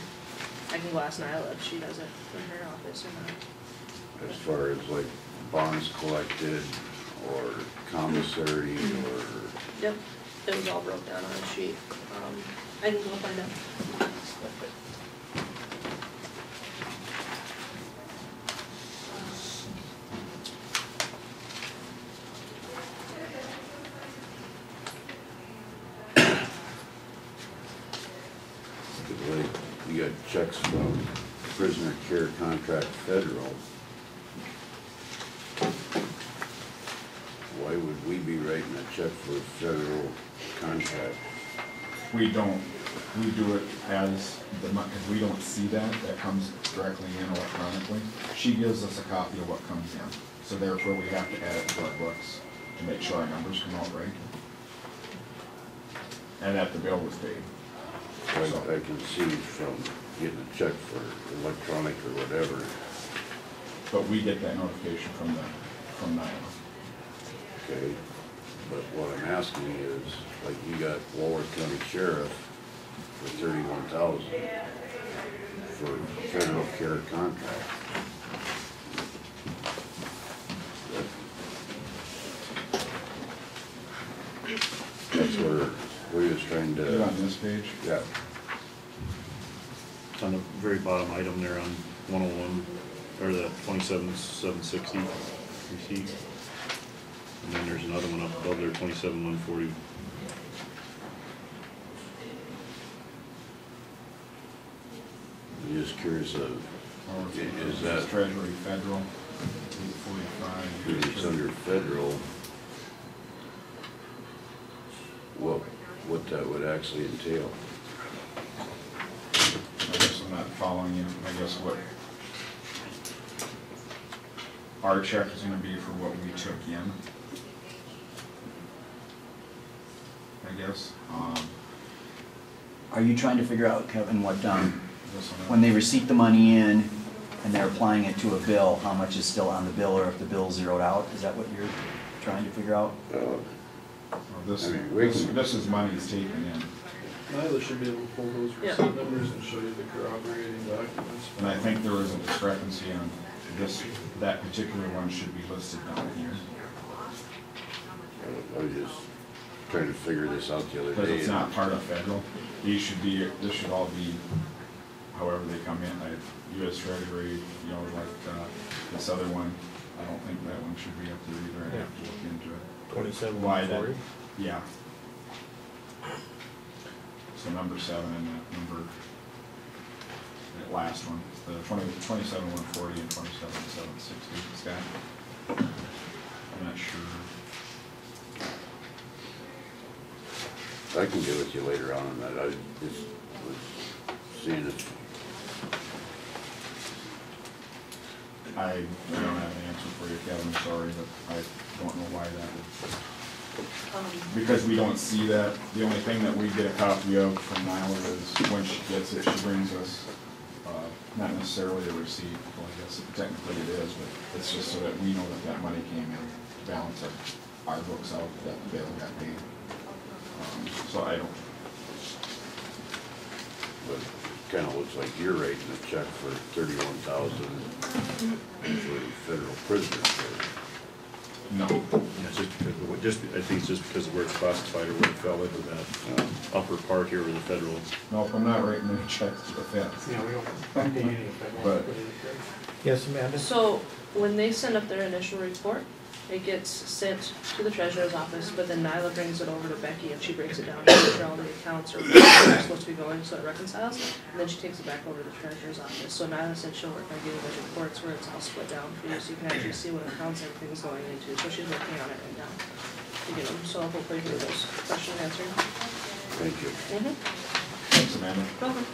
I can go ask Nyla if she does it in her office or not. As far as like bonds collected or commissary or? Yep, it was all broke down on a sheet. I can go find out. Like, you got checks from prisoner care contract federal. Why would we be writing a check for federal contract? We don't. We do it as if we don't see that comes directly in electronically. She gives us a copy of what comes in. So therefore we have to add it to our books to make sure our numbers come out right. And that the bill was paid. I can see from getting a check for electronic or whatever. But we get that notification from NILA. Okay, but what I'm asking is, like, you got Walworth County Sheriff for $31,000 for federal care contract. That's where we was trying to. On this page? Yeah. It's on the very bottom item there on 101, or the 27,760 receipt. And then there's another one up above there, 27,140. I'm just curious of, is that? Treasury Federal, 845. It's under federal, what that would actually entail. I guess I'm not following you. I guess what our check is gonna be for what we took in. I guess. Are you trying to figure out, Kevin, what, when they receipt the money in and they're applying it to a bill, how much is still on the bill or if the bill's zeroed out? Is that what you're trying to figure out? This is money that's taken in. Nyla should be able to pull those receipt numbers and show you the corroborating documents. And I think there was a discrepancy on that particular one should be listed down here. I was just trying to figure this out the other day. Because it's not part of federal. This should all be however they come in. U.S. Treasury, you know, like this other one, I don't think that one should be up there either. I have to look into it. 27,140? Yeah. So number 7 and that number, that last one, the 27,140 and 27,760, Scott? I'm not sure. I can get with you later on that. I just was seeing it. I don't have an answer for you, Kevin, I'm sorry, but I don't know why that would. Because we don't see that. The only thing that we get a copy of from Nyla is when she gets it, she brings us, not necessarily a receipt, well, I guess technically it is, but it's just so that we know that that money came in to balance our books out, that the bill got paid. So I don't. But it kind of looks like you're writing a check for $31,000 for federal prisoners. No. It's I think it's just because of where it's classified or where it fell into that upper part here with the federal. Nope, I'm not writing any checks to the feds. Yeah, we don't pay any of that. But Yes, Amanda? So when they send up their initial report, it gets sent to the treasurer's office, but then Nyla brings it over to Becky and she breaks it down, she makes sure all the accounts are where they're supposed to be going, so it reconciles, and then she takes it back over to the treasurer's office. So Nyla said she'll work on getting those reports where it's all split down for you, so you can actually see what accounts everything's going into, so she's working on it right now to get them, so hopefully get those questions answered. Thank you. thanks, Amanda. Welcome.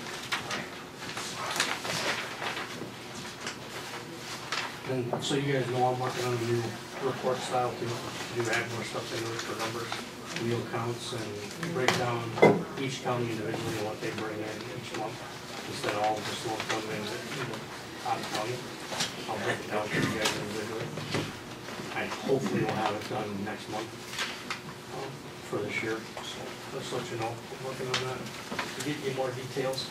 And so you guys know I'm working on a new report style to add more stuff into it for numbers, wheel counts, and break down each county individually and what they bring in each month, instead of all just one come in out of county. I'll break it down for you guys individually. I hopefully will have it done next month for this year, so just let you know, I'm working on that, to get you more details.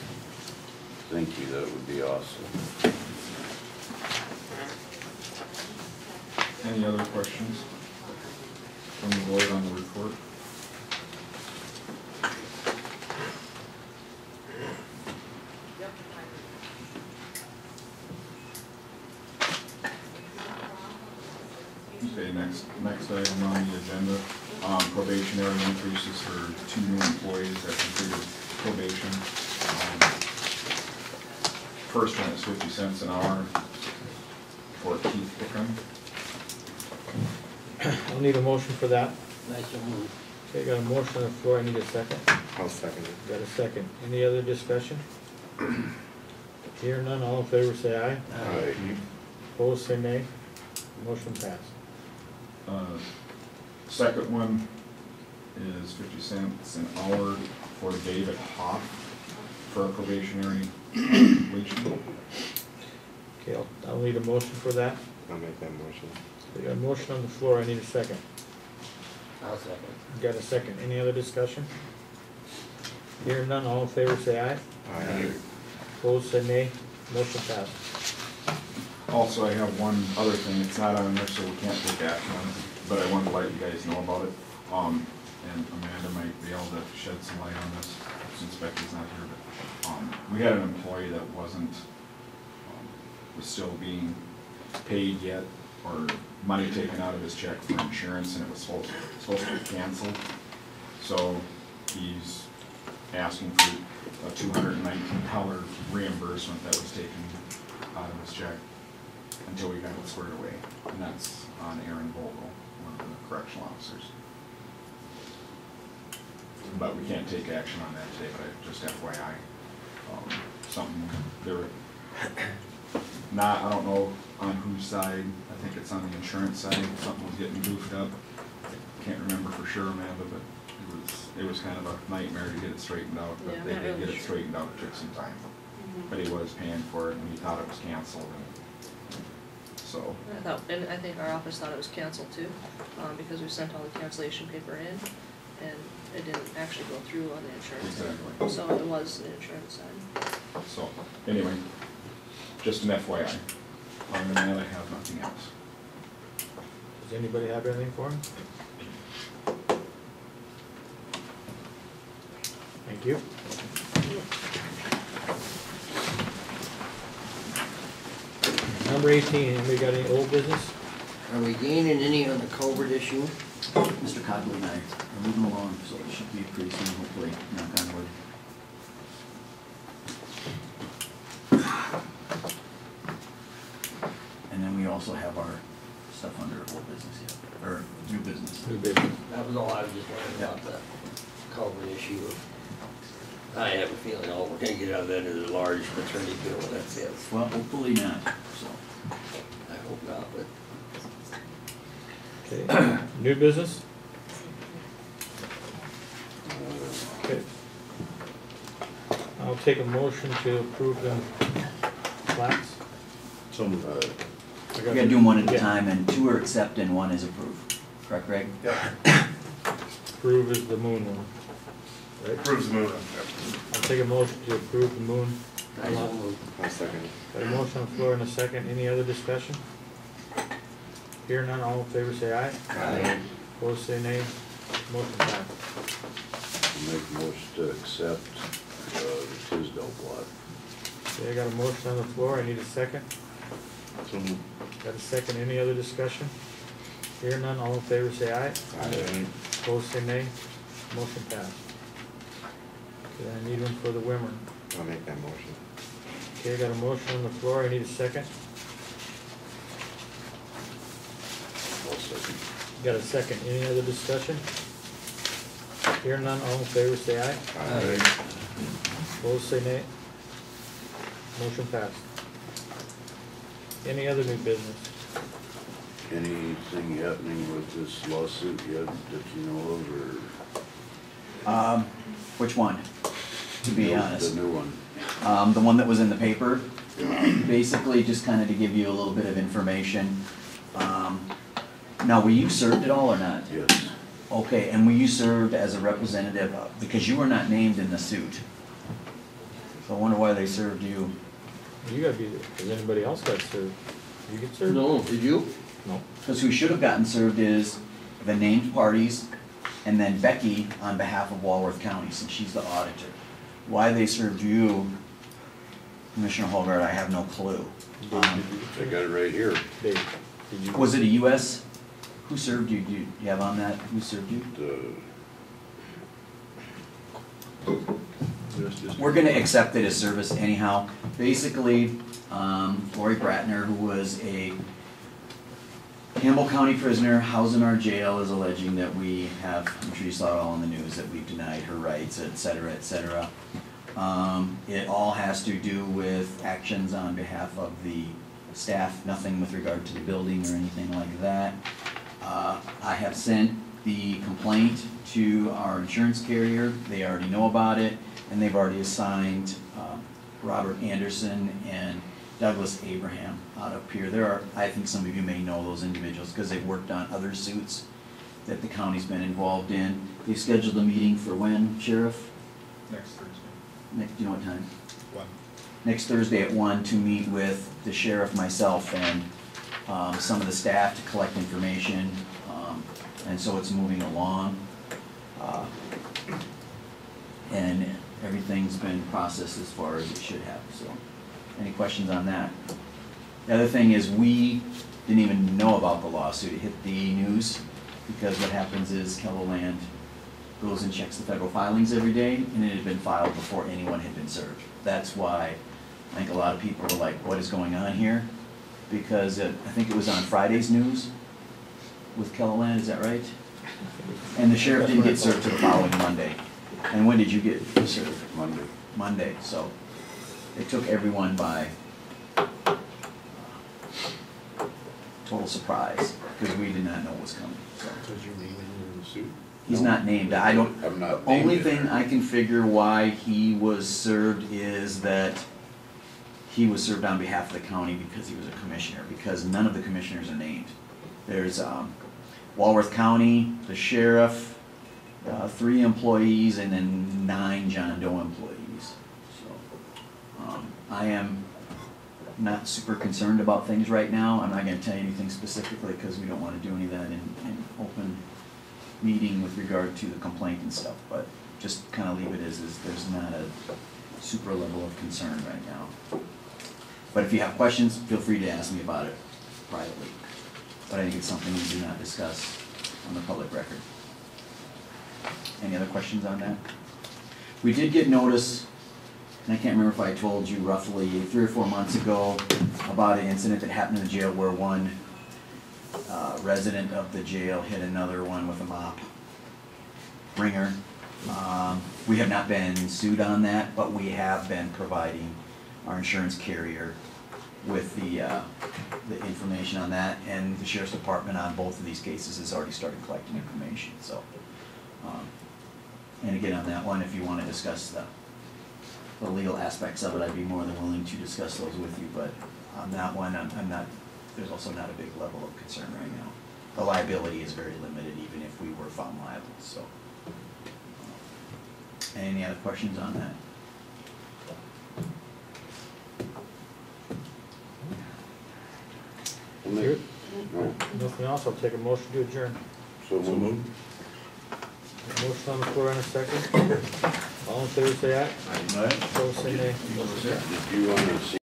Thank you, that would be awesome. Any other questions from the board on the report? Okay, next item on the agenda, probationary increases for 2 new employees that completed probation. First one is 50 cents an hour for Keith Hickam. I'll need a motion for that. Nice move. Okay, got a motion on the floor, I need a second. I'll second it. Got a second. Any other discussion? Hear none, all in favor say aye. Aye. Opposed say nay. Motion passed. Second one is 50 cents an hour for David Hoff for a probationary completion. Okay, I'll need a motion for that. I'll make that motion. We got a motion on the floor, I need a second. I'll second. Got a second, any other discussion? Hear none, all in favor say aye. Aye. Opposed say nay. Motion passed. Also, I have one other thing, it's not on there, so we can't take action on it, but I wanted to let you guys know about it. And Amanda might be able to shed some light on this, since Becky's not here, but, we had an employee that wasn't, was still being paid yet, or money taken out of his check for insurance, and it was supposed to be canceled. So, he's asking for a $219 reimbursement that was taken out of his check until we got it squared away, and that's on Aaron Vogel, one of the correctional officers. But we can't take action on that today, but just FYI, something there. Not, I don't know on whose side. I think it's on the insurance side. Something was getting goofed up. Can't remember for sure, Amanda, but it was kind of a nightmare to get it straightened out. But Yeah, they not did really get it sure. straightened out. It took some time, but he was paying for it, and he thought it was canceled. And so. And I think our office thought it was canceled too, because we sent all the cancellation paper in, and it didn't actually go through on the insurance side. Exactly. So it was the insurance side. So, anyway, just an FYI. Other than that, I have nothing else. Does anybody have anything for him? Thank you. Number 18, anybody got any old business? Are we gaining any on the culvert issue? Mr. Cogley and I are moving along, so it should be pretty soon, hopefully, knock on wood. And then we also have our stuff under old business yet, or new business. New business. That was all I was just wondering about the culvert issue. I have a feeling all we're gonna get out of that is a large maternity bill, that's it. Well, hopefully not, so. I hope not, but Okay, new business? Okay. I'll take a motion to approve the plats. So moved. We gotta do them one at a time, and 2 are accept and 1 is approved. Correct, Greg? Approve is the moon one. Right? Approves the moon. I'll take a motion to approve the moon. I don't move. I'll second it. Got a motion on the floor in a second. Any other discussion? Here none, all in favor say aye. Aye. Opposed say nay. Motion passed. Make a motion to accept, the Tisdale plot. Okay, I got a motion on the floor, I need a second. So moved. Got a second, any other discussion? Here none, all in favor say aye. Aye. Opposed say nay. Motion passed. Okay, I need one for the Wimmer. I'll make that motion. Okay, I got a motion on the floor, I need a second. I'll second. Got a second, any other discussion? Here none, all in favor say aye. Aye. Opposed say nay. Motion passed. Any other new business? Anything happening with this lawsuit yet that you know of, or? Which one? To be honest. The new one. The one that was in the paper, basically just kind of to give you a little bit of information. Now, were you served at all or not? Yes. Okay, and were you served as a representative, because you were not named in the suit? So I wonder why they served you. You gotta be, has anybody else got served? You get served? No, did you? No. Because who should have gotten served is the named parties, and then Becky on behalf of Walworth County, since she's the auditor. Why they served you, Commissioner Holgard, I have no clue. I got it right here. Dave, did you? Was it a US? Who served you? Do you have on that? Who served you? We're gonna accept it as service anyhow. Basically, Lori Bratner, who was a Campbell County prisoner housed in our jail, is alleging that we have, I'm sure you saw it all in the news, that we've denied her rights, et cetera, et cetera. It all has to do with actions on behalf of the staff, nothing with regard to the building or anything like that. I have sent the complaint to our insurance carrier. They already know about it, and they've already assigned Robert Anderson and Douglas Abraham out up here. There are, I think some of you may know those individuals because they've worked on other suits that the county's been involved in. They've scheduled a meeting for when, Sheriff? Next Thursday. Next, do you know what time? 1. Next Thursday at 1 to meet with the sheriff, myself, and some of the staff to collect information. And so it's moving along. And everything's been processed as far as it should have, so. Any questions on that? The other thing is we didn't even know about the lawsuit. It hit the news because what happens is Keller Land goes and checks the federal filings every day, and it had been filed before anyone had been served. That's why I think a lot of people were like, what is going on here? Because I think it was on Friday's news with Keller Land, is that right? And the sheriff didn't get served till the following Monday. And when did you get served? Monday. Monday, so it took everyone by total surprise, because we did not know what was coming, so. Does your name in the suit? He's not named, I don't, I'm not the only named in thing there. I can figure why he was served is that he was served on behalf of the county because he was a commissioner, because none of the commissioners are named. There's Walworth County, the sheriff, 3 employees, and then 9 John Doe employees. So I am not super concerned about things right now. I'm not going to tell you anything specifically because we don't want to do any of that in open meeting with regard to the complaint and stuff, but just kind of leave it as is. There's not a super level of concern right now. But if you have questions, feel free to ask me about it privately. But I think it's something we do not discuss on the public record. Any other questions on that? We did get notice, and I can't remember if I told you roughly 3 or 4 months ago about an incident that happened in the jail where one resident of the jail hit another one with a mop ringer. We have not been sued on that, but we have been providing our insurance carrier with the information on that, and the sheriff's department on both of these cases has already started collecting information. So, and again on that one, if you want to discuss the legal aspects of it, I'd be more than willing to discuss those with you. But on that one, I'm not. There's also not a big level of concern right now. The liability is very limited, even if we were found liable. So, any other questions on that? No. Nothing else, I'll take a motion to adjourn. So moved. Motion on the floor in a second. All in favor, say aye. Aye. Opposed, say nay. Did you want to see